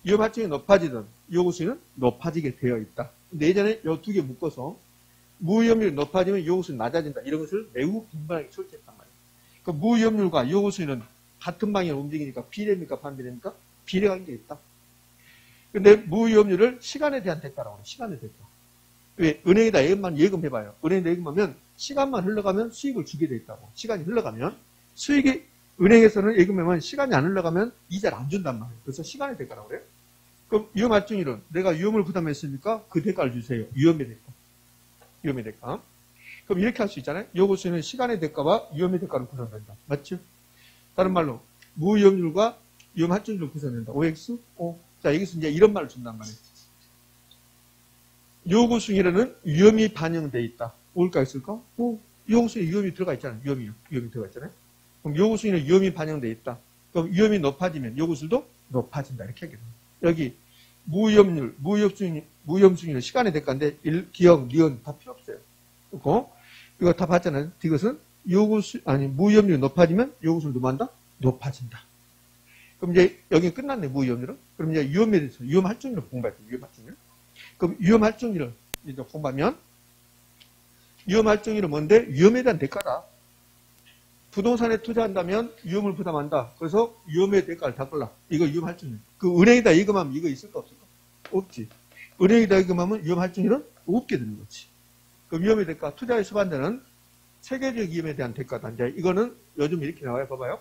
위험 할증이 높아지든 요구 수익은 높아지게 되어 있다. 근데 예전에 이 두 개 묶어서 무위험률이 높아지면 요구 수익이 낮아진다. 이런 것을 매우 분명하게 설치했단 말이에요. 그럼 무위험률과 요구 수익은 같은 방향으로 움직이니까 비례입니까? 반비례입니까? 비례 관계가 있다. 근데 무위험률을 시간에 대한 대가라고 해요. 시간의 대가. 왜? 은행에다 예금해봐요. 은행에다 예금하면 시간만 흘러가면 수익을 주게 돼 있다고. 시간이 흘러가면 수익이 은행에서는 예금하면 시간이 안 흘러가면 이자를 안 준단 말이에요. 그래서 시간의 대가라고 그래요. 그럼 위험 할증률은 내가 위험을 부담했으니까 그 대가를 주세요. 위험의 대가. 위험의 대가. 그럼 이렇게 할 수 있잖아요. 요구 수익은 시간의 대가와 위험의 대가를 구성된다. 맞죠? 다른 말로 무위험률과 위험 할증률을 구성된다. OX? O. 자, 여기서 이제 이런 말을 준단 말이에요. 요구 수익에는 위험이 반영되어 있다. 올까 있을까? 요구 수익에 위험이 들어가 있잖아요. 위험이 들어가 있잖아요. 그럼 요구 수익에는 위험이 반영되어 있다. 그럼 위험이 높아지면 요구 수익도 높아진다. 이렇게 하게 됩니다. 여기 무위험률, 무위험 수익률은 시간의 대가인데 기억, 니은 다 필요 없어요. 그리고 이거 다 봤잖아요. 이것은 무위험률이 높아지면 요구 수익도 뭐한다? 높아진다. 그럼 이제 여기 끝났네. 무위험률은. 그럼 이제 위험에 대해서 위험 할증률을 공부할게요. 위험 할증률. 그럼 위험 할증률을 이제 공부하면 위험 할증률은 뭔데? 위험에 대한 대가다. 부동산에 투자한다면 위험을 부담한다. 그래서 위험의 대가를 닦을라. 이거 위험 할증률. 그 은행에다 예금하면 이거 있을까 없을까? 없지. 은행에다 예금하면 위험 할증률은 없게 되는 거지. 그 위험의 대가, 투자에 수반되는 세계적 위험에 대한 대가다. 이제 이거는 요즘 이렇게 나와요. 봐봐요.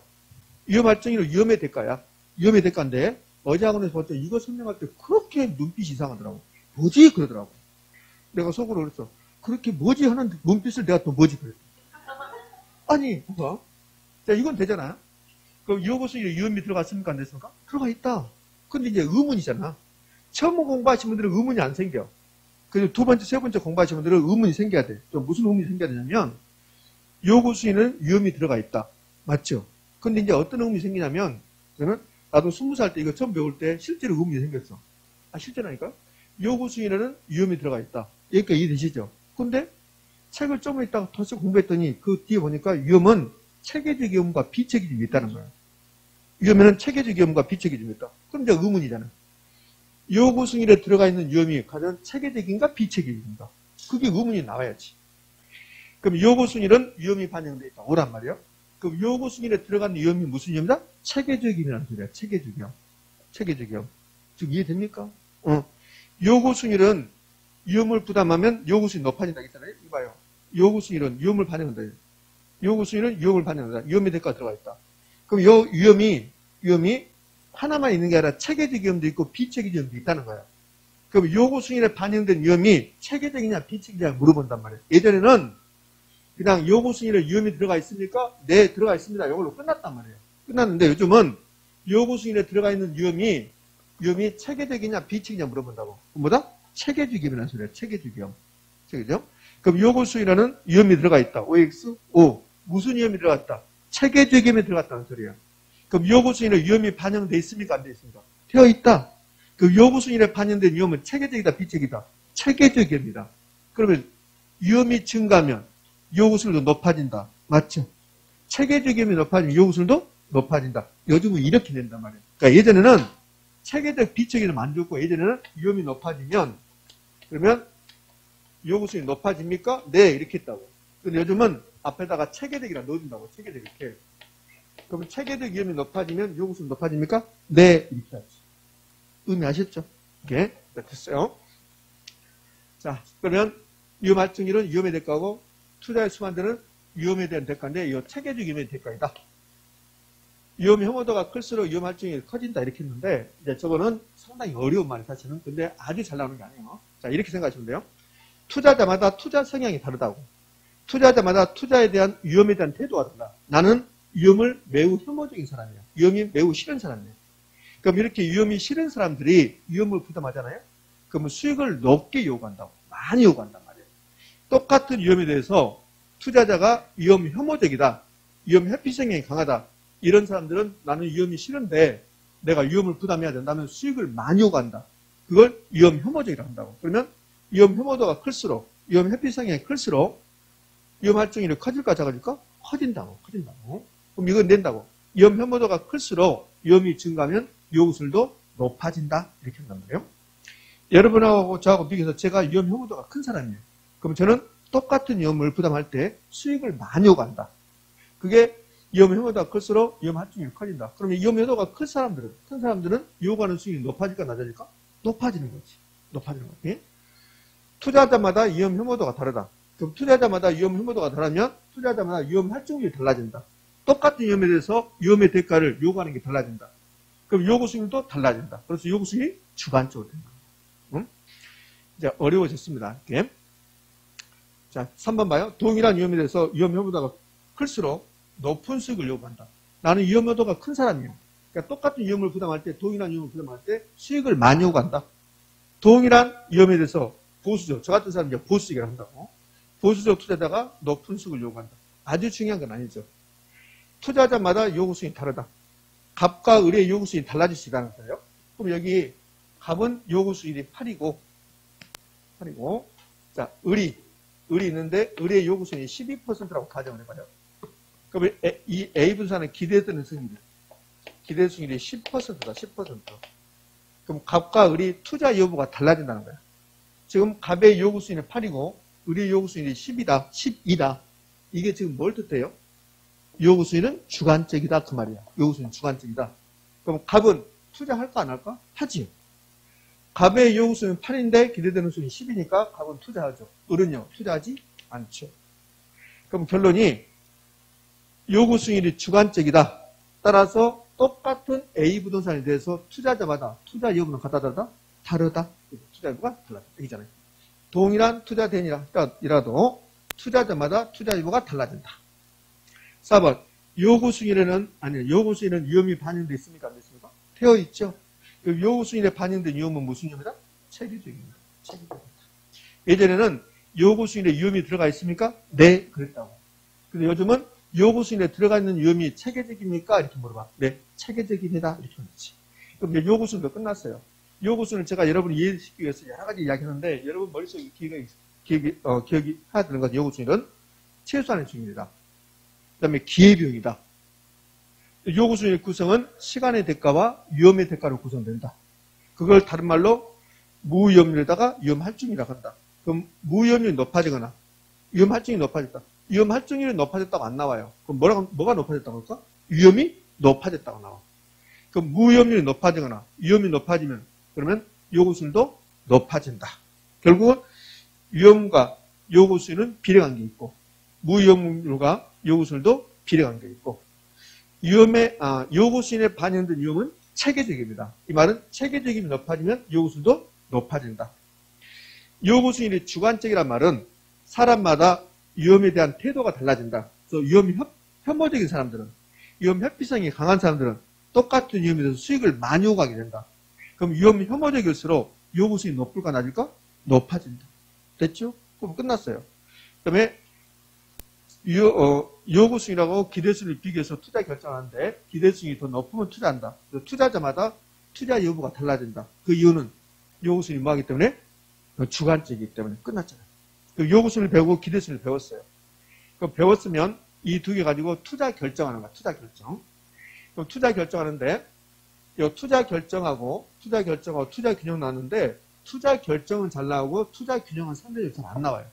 위험 할증률은 위험의 대가야. 위험의 대가인데 어제 학원에서 봤더니 이거 설명할 때 그렇게 눈빛이 이상하더라고. 뭐지? 그러더라고. 내가 속으로 그랬어. 그렇게 뭐지? 하는 눈빛을 내가 또 뭐지? 그랬어. 아니, 뭐가? 자, 이건 되잖아. 그럼 요구 수익에 위험이 들어갔습니까? 안 됐습니까? 들어가 있다. 근데 이제 의문이잖아. 처음 공부하신 분들은 의문이 안 생겨. 그리고 두 번째, 세 번째 공부하신 분들은 의문이 생겨야 돼. 또 무슨 의문이 생겨야 되냐면, 요구 수위는 위험이 들어가 있다. 맞죠? 근데 이제 어떤 의문이 생기냐면, 저는 나도 20살 때 이거 처음 배울 때 실제로 의문이 생겼어. 아, 실제라니까? 요구 수위에는 위험이 들어가 있다. 여기까지 이해되시죠? 근데 책을 좀 있다가 다시 공부했더니 그 뒤에 보니까 위험은 체계적 위험과 비체계적 위험이 있다는 거야. 위험에는 체계적 위험과 비체계적 위험이 있다. 그럼 이제 의문이잖아. 요구 수위에 들어가 있는 위험이 과연 체계적인가 비체계적인가? 그게 의문이 나와야지. 그럼 요구 수위는 위험이 반영되어 있다. 오란 말이에요. 그럼 요구 수위에 들어가는 위험이 무슨 위험이다? 체계적 위험이라는 소리야. 체계적 위험. 체계적 위험. 지금 이해됩니까? 요구 수위는 위험을 부담하면 요구 수위 높아진다 했잖아요. 이봐요. 요구 수위는 위험을 반영한다. 요구 수위는 위험을 반영한다. 위험의 대가가 들어가 있다. 그럼 요 위험이 하나만 있는 게 아니라 체계적 위험도 있고 비체계적 위험도 있다는 거야. 그럼 요구 수위에 반영된 위험이 체계적이냐 비체계적이냐 물어본단 말이에요. 예전에는 그냥 요구 수위에 위험이 들어가 있습니까? 네, 들어가 있습니다. 이걸로 끝났단 말이에요. 끝났는데 요즘은 요구 수위에 들어가 있는 위험이 체계적이냐 비체계냐 물어본다고. 뭐다? 체계적 위험이라는 소리야. 체계적 위험. 체계적. 그럼 요구 수위라는 위험이 들어가 있다. OX, O. 무슨 위험이 들어갔다? 체계적 위험이 들어갔다는 소리야. 그럼 요구 수위는 위험이 반영되어 있습니까? 안 되어 있습니까? 되어 있다. 그 요구 수위에 반영된 위험은 체계적이다, 비체계다? 체계적 위험이다. 그러면 위험이 증가하면 요구 수위도 높아진다. 맞죠? 체계적 위험이 높아지면 요구 수위도 높아진다. 요즘은 이렇게 된단 말이에요. 그러니까 예전에는 체계적 비체계는 안 좋고 예전에는 위험이 높아지면 그러면 요구 수위 높아집니까? 네, 이렇게 했다고. 근데 요즘은 앞에다가 체계적이라 넣어준다고. 체계적 이렇게. 그러면 체계적 위험이 높아지면 요구 수위 높아집니까? 네, 이렇게 하지. 의미 아셨죠? 이렇게 됐어요. 자, 그러면 위험할 증일은 위험의 대가고 투자에 수반되는 위험에 대한 대가인데 이 체계적 위험의 대가이다. 위험 혐오도가 클수록 위험 할증이 커진다 이렇게 했는데 이제 저거는 상당히 어려운 말이 사실은. 근데 아주 잘 나오는 게 아니에요. 자, 이렇게 생각하시면 돼요. 투자자마다 투자 성향이 다르다고. 투자자마다 투자에 대한 위험에 대한 태도가 달라. 나는 위험을 매우 혐오적인 사람이야. 위험이 매우 싫은 사람이야. 그럼 이렇게 위험이 싫은 사람들이 위험을 부담하잖아요. 그러면 수익을 높게 요구한다고. 많이 요구한단 말이에요. 똑같은 위험에 대해서 투자자가 위험 혐오적이다. 위험 회피 성향이 강하다. 이런 사람들은 나는 위험이 싫은데 내가 위험을 부담해야 된다면 수익을 많이 요구한다. 그걸 위험 혐오적이라고 한다고. 그러면 위험 혐오도가 클수록, 위험 회피 성향이 클수록 위험 할증률이 커질까 작아질까? 커진다고. 그럼 이건 낸다고. 위험 혐오도가 클수록 위험이 증가하면 요구술도 높아진다. 이렇게 한단 말이에요. 여러분하고 저하고 비교해서 제가 위험 혐오도가 큰 사람이에요. 그럼 저는 똑같은 위험을 부담할 때 수익을 많이 요구한다. 그게 위험 혐오도가 클수록 위험 할증률이 커진다. 그러면 위험 혐오도가 큰 사람들은 요구하는 수익이 높아질까 낮아질까? 높아지는 거지. 높아지는 거지. 투자자마다 위험 혐오도가 다르다. 그럼 투자자마다 위험 혐오도가 다르면 투자자마다 위험 할증률이 달라진다. 똑같은 위험에 대해서 위험의 대가를 요구하는 게 달라진다. 그럼 요구 수익도 달라진다. 그래서 요구 수익이 주관적으로 된다. 이제 어려워졌습니다. 이렇게. 자, 3번 봐요. 동일한 위험에 대해서 위험 혐오도가 클수록 높은 수익을 요구한다. 나는 위험 혐오도가 큰 사람이에요. 그러니까 똑같은 위험을 부담할 때, 동일한 위험을 부담할 때 수익을 많이 요구한다. 동일한 위험에 대해서 보수적, 저 같은 사람이 보수적이라고 한다고. 보수적 투자자가 높은 수익을 요구한다. 아주 중요한 건 아니죠. 투자자마다 요구 수익이 다르다. 갑과 을의 요구 수익이 달라질 수 있다는 거예요. 그럼 여기 갑은 요구 수익이 8이고, 자, 을이 있는데 을의 요구 수익이 12%라고 가정을 해봐요. 그럼 이 A 분산은 기대되는 수익률. 기대 수익률이 10%다. 10%. 그럼 갑과 을이 투자 여부가 달라진다는 거야. 지금 갑의 요구 수익은 8이고 을의 요구 수익이 10이다. 12다. 이게 지금 뭘 뜻해요? 요구 수익은 주관적이다. 그 말이야. 요구 수익은 주관적이다. 그럼 갑은 투자할까 안 할까? 하지. 갑의 요구 수익은 8인데 기대되는 수익이 10이니까 갑은 투자하죠. 을은요? 투자하지 않죠. 그럼 결론이 요구 수익이 주관적이다. 따라서 똑같은 A 부동산에 대해서 투자자마다 투자 여부는 같다 다르다. 투자 여부가 달라져. 여기잖아요. 동일한 투자 대인이라도 투자자마다 투자 여부가 달라진다. 4번 요구 수익에는 요구 수익은 위험이 반영되어 있습니까? 안 됐습니까? 되어 있죠. 요구 수준에 반영된 위험은 무슨 위험이다? 체계적입니다. 체계적입니다. 예전에는 요구 수준에 위험이 들어가 있습니까? 네, 그랬다고. 근데 요즘은 요구 수준에 들어가 있는 위험이 체계적입니까? 이렇게 물어봐. 네, 체계적입니다. 이렇게 말하지. 그럼 이제 요구 수준도 끝났어요. 요구 수준을 제가 여러분이 이해시키기 위해서 여러 가지 이야기하는데 여러분 머릿속에 기억이 해야 되는 것은 요구 수준은 최소한의 중입니다. 그 다음에 기회비용이다. 요구 수준의 구성은 시간의 대가와 위험의 대가로 구성된다. 그걸 다른 말로 무위험률에다가 위험할증이라고 한다. 그럼 무위험률이 높아지거나 위험할증이 높아졌다. 위험할증률이 높아졌다고 안 나와요. 그럼 뭐가 높아졌다고 할까? 위험이 높아졌다고 나와. 그럼 무위험률이 높아지거나 위험이 높아지면 그러면 요구수율도 높아진다. 결국은 위험과 요구수율은 비례관계 있고 무위험률과 요구수율도 비례관계 있고 요구수율에 반영된 위험은 체계적입니다. 이 말은 체계적임이 높아지면 요구수율도 높아진다. 요구수율이 주관적이란 말은 사람마다 위험에 대한 태도가 달라진다. 그래서 위험 혐오적인 사람들은, 위험 회피성이 강한 사람들은 똑같은 위험에 대해서 수익을 많이 요구하게 된다. 그럼 위험 혐오적일수록 요구수익이 높을까 낮을까? 높아진다. 됐죠? 그럼 끝났어요. 그 다음에 요구수익이라고 기대수익을 비교해서 투자 결정하는데 기대수익이 더 높으면 투자한다. 투자자마다 투자 여부가 달라진다. 그 이유는 요구수익이 뭐하기 때문에? 주관적이기 때문에 끝났잖아요. 요구수익을 배우고 기대수익을 배웠어요. 그럼 배웠으면 이 두 개 가지고 투자 결정하는 거야. 투자 결정. 그럼 투자 결정하는데 이 투자 결정하고 투자 균형 나왔는데 투자 결정은 잘 나오고 투자 균형은 상대적으로 잘 안 나와요.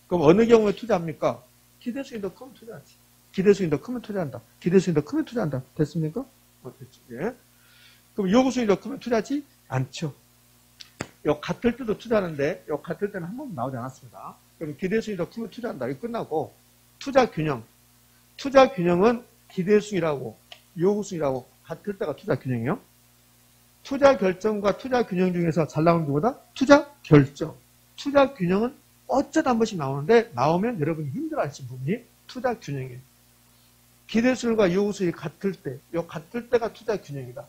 그럼 어느 경우에 투자합니까? 기대수익이 더 크면 투자하지. 기대수익이 더 크면 투자한다. 기대수익이 더 크면 투자한다. 됐습니까? 됐죠. 예. 그럼 요구수익이 더 크면 투자하지 않죠. 요 같을 때도 투자하는데 요 같을 때는 한 번도 나오지 않았습니다. 그럼 기대수익이 더 크면 투자한다. 이거 끝나고 투자 균형. 투자 균형은 기대수익이라고 요구수익이라고 같을 때가 투자 균형이요. 투자 결정과 투자 균형 중에서 잘 나오는 게 뭐다? 투자 결정. 투자 균형은 어쩌다 한 번씩 나오는데 나오면 여러분이 힘들어하시는 부분이 투자 균형이에요. 기대수익과 요구수익이 같을 때, 요 같을 때가 투자 균형이다.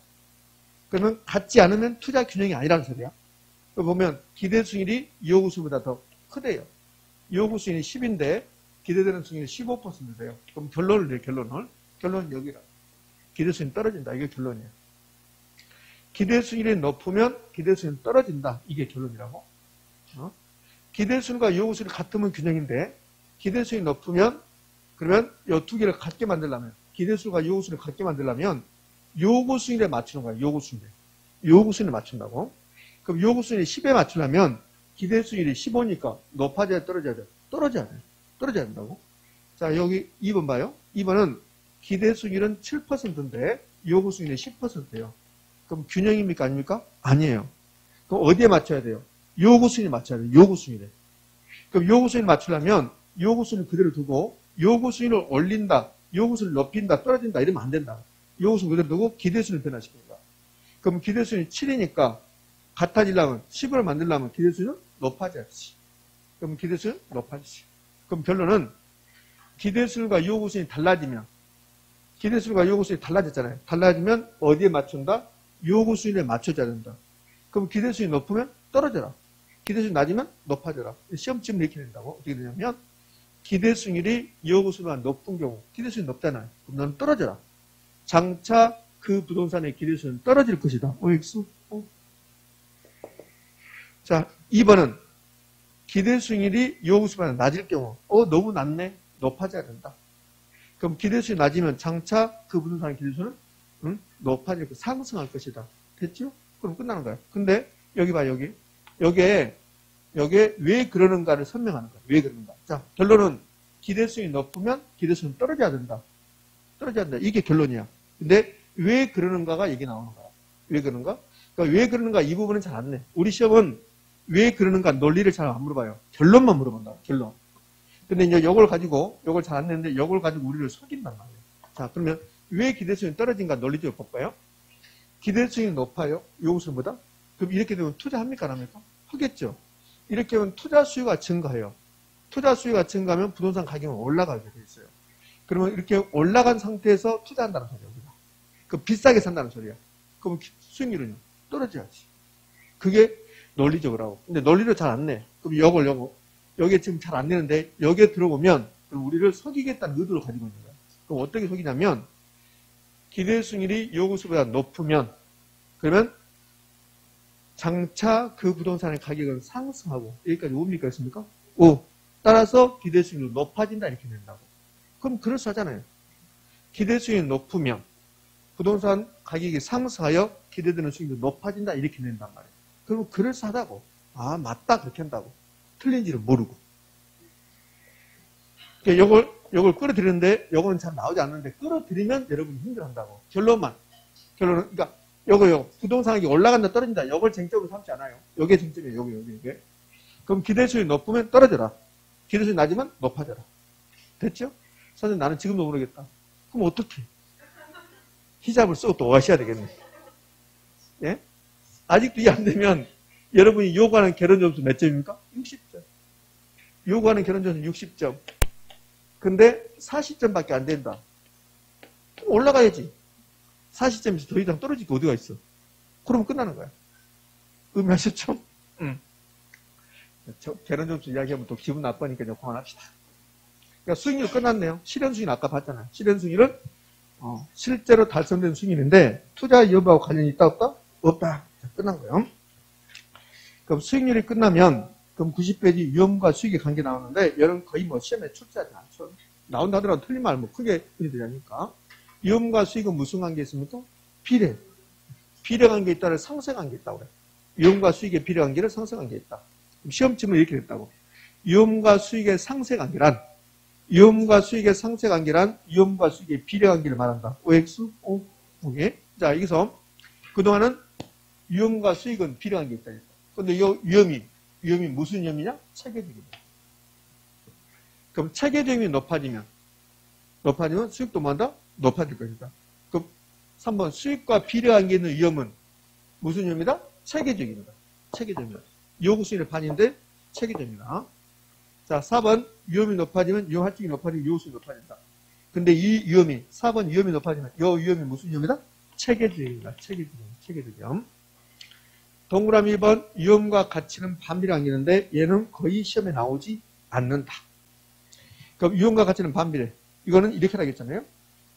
그러면 같지 않으면 투자 균형이 아니라는 소리야. 보면 기대수익이 요구수익보다 더 크대요. 요구수익이 10인데 기대되는 수익이 15% 돼요. 그럼 결론을 내요. 결론은 여기라. 기대수익이 떨어진다. 이게 결론이에요. 기대수익이 높으면 기대수익이 떨어진다. 이게 결론이라고. 기대수익과 요구수익이 같으면 균형인데 기대수익이 높으면 그러면 이 두 개를 같게 만들려면 기대수익과 요구수익을 같게 만들려면 요구수익에 맞추는 거야. 요구수익에 맞춘다고. 그럼 요구수익이 10에 맞추려면 기대수익이 15니까 높아져야 돼, 떨어져야 돼? 떨어져야 돼. 떨어져야 된다고. 자, 여기 2번 봐요. 2번은 기대수익은 7%인데 요구수익이 10%예요. 그럼 균형입니까? 아닙니까? 아니에요. 그럼 어디에 맞춰야 돼요? 요구수익에 맞춰야 돼요. 요구수익에. 그럼 요구수익을 맞추려면 요구수익을 그대로 두고 요구수익을 올린다, 요구수익을 높인다, 떨어진다 이러면 안 된다. 요구수익을 그대로 두고 기대수익을 변화시킨다. 그럼 기대수익이 7이니까 같아지려면 10을 만들려면 기대수익은 높아져야지. 그럼 기대수익은 높아지지. 그럼 결론은 기대수익과 요구수익이 달라지면 기대수익과 요구수익이 달라졌잖아요. 달라지면 어디에 맞춘다? 요구수익에 맞춰줘야 된다. 그럼 기대수익이 높으면 떨어져라. 기대수익이 낮으면 높아져라. 시험집을 이렇게 된다고. 어떻게 되냐면 기대수익이 요구수익보다 높은 경우 기대수익이 높잖아요. 그럼 너는 떨어져라. 장차 그 부동산의 기대수익은 떨어질 것이다. OX. 자, 2번은 기대수익이 요구수익보다 낮을 경우 너무 낮네. 높아져야 된다. 그럼 기대수익이 낮으면 장차 그 부동산의 기대수익은 높아질 것, 상승할 것이다. 됐죠? 그럼 끝나는 거야. 근데 여기 봐, 여기에 왜 그러는가를 설명하는 거야. 왜 그러는가. 자, 결론은 기대수익이 높으면 기대수익은 떨어져야 된다. 떨어져야 된다. 이게 결론이야. 근데 왜 그러는가가 얘기 나오는 거야. 왜 그러는가? 그러니까 왜 그러는가 이 부분은 잘 안 내. 우리 시험은 왜 그러는가 논리를 잘 안 물어봐요. 결론만 물어본다. 결론. 근데 이제 요걸 잘 안 내는데 요걸 가지고 우리를 속인단 말이에요. 자, 그러면 왜 기대수익이 떨어진가 논리적으로 볼까요? 기대수익이 높아요. 요구수익보다? 그럼 이렇게 되면 투자합니까? 안 합니까? 하겠죠. 이렇게 하면 투자 수요가 증가해요. 투자 수요가 증가하면 부동산 가격은 올라가게 돼 있어요. 그러면 이렇게 올라간 상태에서 투자한다는 소리야. 우리가. 그 비싸게 산다는 소리야. 그럼 수익률은요? 떨어져야지. 그게 논리적으로 하고. 근데 논리로 잘 안 내. 그럼 여기에 지금 잘 안 내는데 여기에 들어보면 우리를 속이겠다는 의도를 가지고 있는 거야. 그럼 어떻게 속이냐면 기대 수익률이 요구수보다 높으면 그러면 장차 그 부동산의 가격은 상승하고 여기까지 옵니까 있습니까? 오. 따라서 기대 수익률이 높아진다 이렇게 낸다고. 그럼 그럴싸하잖아요. 기대 수익률이 높으면 부동산 가격이 상승하여 기대되는 수익률이 높아진다 이렇게 낸단 말이에요. 그러면 그럴싸하다고. 아 맞다 그렇게 한다고. 틀린지를 모르고. 요걸 끌어들이는데 요거는 잘 나오지 않는데 끌어들이면 여러분이 힘들어한다고. 결론은 그러니까 요거 부동산 가격이 올라간다 떨어진다 요걸 쟁점으로 삼지 않아요. 요게 쟁점이에요. 요게. 그럼 기대 수익이 높으면 떨어져라. 기대 수익이 낮으면 높아져라. 됐죠? 선생님 나는 지금도 모르겠다. 그럼 어떡해? 히잡을 쓰고 또 오하셔야 되겠네. 예? 아직도 이해 안 되면 여러분이 요구하는 결혼 점수 몇 점입니까? 60점. 요구하는 결혼 점수 60점. 근데 40점밖에 안 된다. 올라가야지. 40점에서 더 이상 떨어질 게 어디가 있어. 그러면 끝나는 거야. 의미하셨죠? 응. 결혼 점수 이야기하면 또 기분 나빠니까 이제 그만합시다. 그러니까 수익률 끝났네요. 실현 수익률 아까 봤잖아요. 실현 수익률은 실제로 달성된 수익률인데 투자 여부하고 관련이 있다 없다? 없다. 자, 끝난 거예요. 그럼 수익률이 끝나면 그럼 90페이지 위험과 수익의 관계 나오는데 얘는 거의 뭐 시험에 출제하지 않죠. 나온다 하더라도 틀린 말 뭐 크게 흔히들 하니까. 위험과 수익은 무슨 관계 있습니까? 비례. 비례 관계 있다를 상쇄 관계 있다고 그래. 위험과 수익의 비례 관계를 상쇄 관계 있다. 시험침은 이렇게 됐다고. 위험과 수익의 상쇄 관계란 위험과 수익의 상쇄 관계란 위험과 수익의 비례 관계를 말한다. OX, O, 오케이. 자, 여기서 그동안은 위험과 수익은 비례 관계 있다. 근데 이 위험이 무슨 위험이냐? 체계적입니다. 그럼 체계적이 높아지면 수익도 뭐한다? 높아질 것이다. 그럼 3번 수익과 비례 관계에 있는 위험은 무슨 위험이다? 체계적입니다. 체계적입니다. 요구 수익의 반인데 체계적입니다. 자, 4번 위험이 높아지면 요 할증이 높아지면 요 수익이 높아진다. 근데 이 위험이 4번 위험이 높아지면 요 위험이 무슨 위험이다? 체계적입니다. 체계적 위험. 동그라미 2번 위험과 가치는 반비례 관계인데 얘는 거의 시험에 나오지 않는다. 그럼 위험과 가치는 반비례. 이거는 이렇게 하겠잖아요.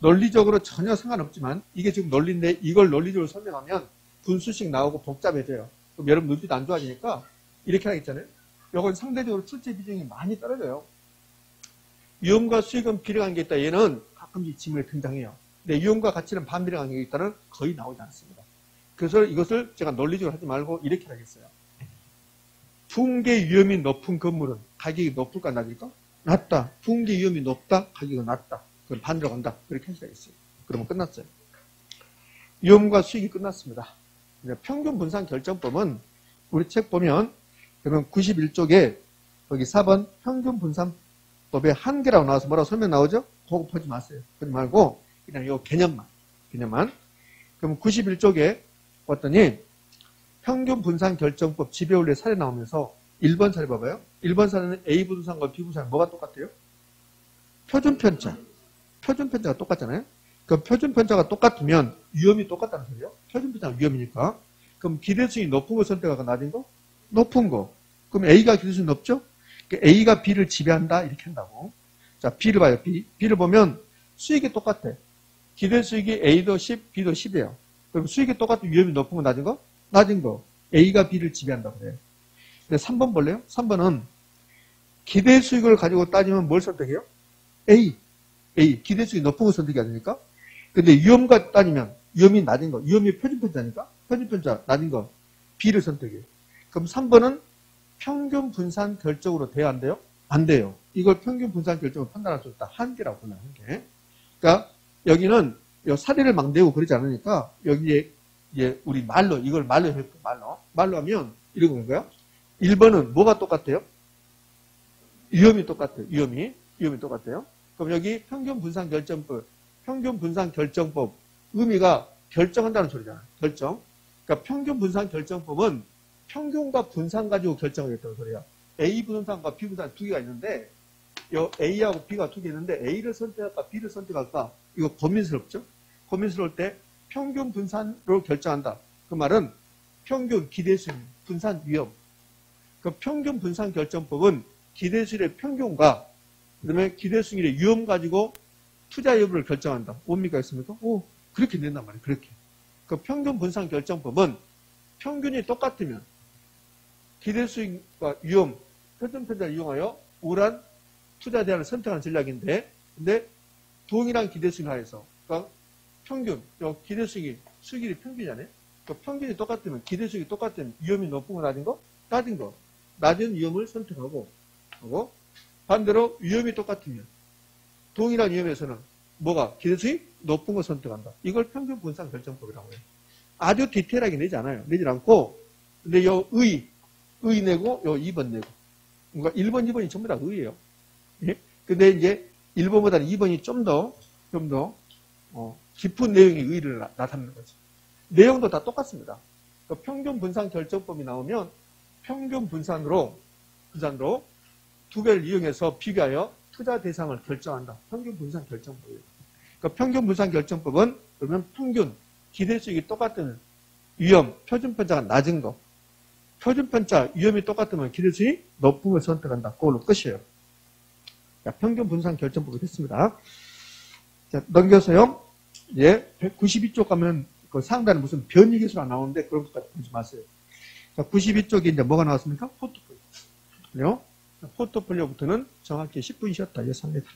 논리적으로 전혀 상관없지만 이게 지금 논리인데 이걸 논리적으로 설명하면 분수식 나오고 복잡해져요. 그럼 여러분 눈빛도 안 좋아지니까 이렇게 하겠잖아요. 이건 상대적으로 출제 비중이 많이 떨어져요. 위험과 수익은 비례 관계에 있다. 얘는 가끔씩 지문에 등장해요. 근데 위험과 가치는 반비례 관계에 있다는 거의 나오지 않습니다. 그래서 이것을 제가 논리적으로 하지 말고 이렇게 하겠어요. 붕괴 위험이 높은 건물은 가격이 높을까 낮을까? 낮다. 붕괴 위험이 높다. 가격은 낮다. 그럼 반대로 간다. 그렇게 하셔야겠어요. 그러면 끝났어요. 위험과 수익이 끝났습니다. 평균 분산 결정법은 우리 책 보면 그러면 91쪽에 거기 4번 평균 분산법의 한계라고 나와서 뭐라고 설명 나오죠? 그거 보지 마세요. 그러지 말고 그냥 이 개념만. 그럼 91쪽에 봤더니 평균 분산 결정법 지배원리의 사례 나오면서 1번 사례 봐봐요. 1번 사례는 A 부동산과 B 부동산 뭐가 똑같아요? 표준편차. 표준편차가 똑같잖아요. 그럼 표준편차가 똑같으면 위험이 똑같다는 소리예요. 표준편차가 위험이니까. 그럼 기대수익이 높은 거 선택하고 낮은 거? 높은 거. 그럼 A가 기대수익이 높죠? 그러니까 A가 B를 지배한다 이렇게 한다고. 자, B를 봐요. B를 보면 수익이 똑같아. 기대수익이 A도 10, B도 10이에요. 그럼 수익이 똑같은 위험이 높은 거 낮은 거? 낮은 거. A가 B를 지배한다고 그래요. 근데 3번 볼래요? 3번은 기대수익을 가지고 따지면 뭘 선택해요? A. 기대수익이 높은 거 선택이 아닙니까? 근데 위험과 따지면 위험이 낮은 거. 위험이 표준편차니까? 표준편차 낮은 거. B를 선택해요. 그럼 3번은 평균 분산 결정으로 돼야 안 돼요? 안 돼요. 이걸 평균 분산 결정으로 판단할 수 없다. 한계라고 보면 한계. 그러니까 여기는 사례를 막 내고 그러지 않으니까 여기에 우리 말로 이걸 말로 해볼게요. 말로 하면 이런 건가요? 1번은 뭐가 똑같아요? 위험이 똑같아요. 위험이 똑같아요. 그럼 여기 평균 분산 결정법 의미가 결정한다는 소리잖아요. 결정. 그러니까 평균 분산 결정법은 평균과 분산 가지고 결정하겠다는 소리야. A 부동산과 B 부동산 두 개가 있는데 A하고 B가 두 개 있는데 A를 선택할까 B를 선택할까 이거 고민스럽죠? 고민스러울 때 평균 분산으로 결정한다. 그 말은 평균, 기대수익, 분산, 위험. 그 평균 분산 결정법은 기대수익의 평균과 그다음에 기대수익의 위험 가지고 투자 여부를 결정한다. 뭡니까 있습니까? 오, 그렇게 된단 말이에요. 그렇게. 그 평균 분산 결정법은 평균이 똑같으면 기대수익과 위험, 표준편차를 이용하여 우울한 투자 대안을 선택하는 전략인데, 근데 동일한 기대수익 하에서, 그러니까 평균, 기대수익이 수익률이 평균이잖아요. 그러니까 평균이 똑같으면 기대수익이 똑같으면 위험이 높은 거 낮은 거? 낮은 거. 낮은 위험을 선택하고, 하고 반대로 위험이 똑같으면 동일한 위험에서는 뭐가? 기대수익 높은 거 선택한다. 이걸 평균 분산 결정법이라고 해요. 아주 디테일하게 내지 않아요. 내지 않고, 근데 요 의 내고, 요 2번 내고. 그러니까 1번, 2번이 전부 다 의예요. 예? 근데 이제 1번보다는 2번이 좀 더 깊은 내용의 의의를 나타내는 거죠. 내용도 다 똑같습니다. 그러니까 평균 분산 결정법이 나오면 평균 분산으로 두 개를 이용해서 비교하여 투자 대상을 결정한다. 평균 분산 결정법이에요. 그러니까 평균 분산 결정법은 그러면 평균, 기대수익이 똑같은 위험, 표준편차가 낮은 거. 표준편차, 위험이 똑같으면 기대수익이 높은 걸 선택한다. 그걸로 끝이에요. 자, 평균 분산 결정법이 됐습니다. 자, 넘겨서요. 예, 192쪽 가면 그 상단에 무슨 변이기수가 나오는데 그런 것까지 보지 마세요. 자, 92쪽에 이제 뭐가 나왔습니까? 포트폴리오. 포트폴리오부터는 정확히 10분 쉬었다. 예상합니다.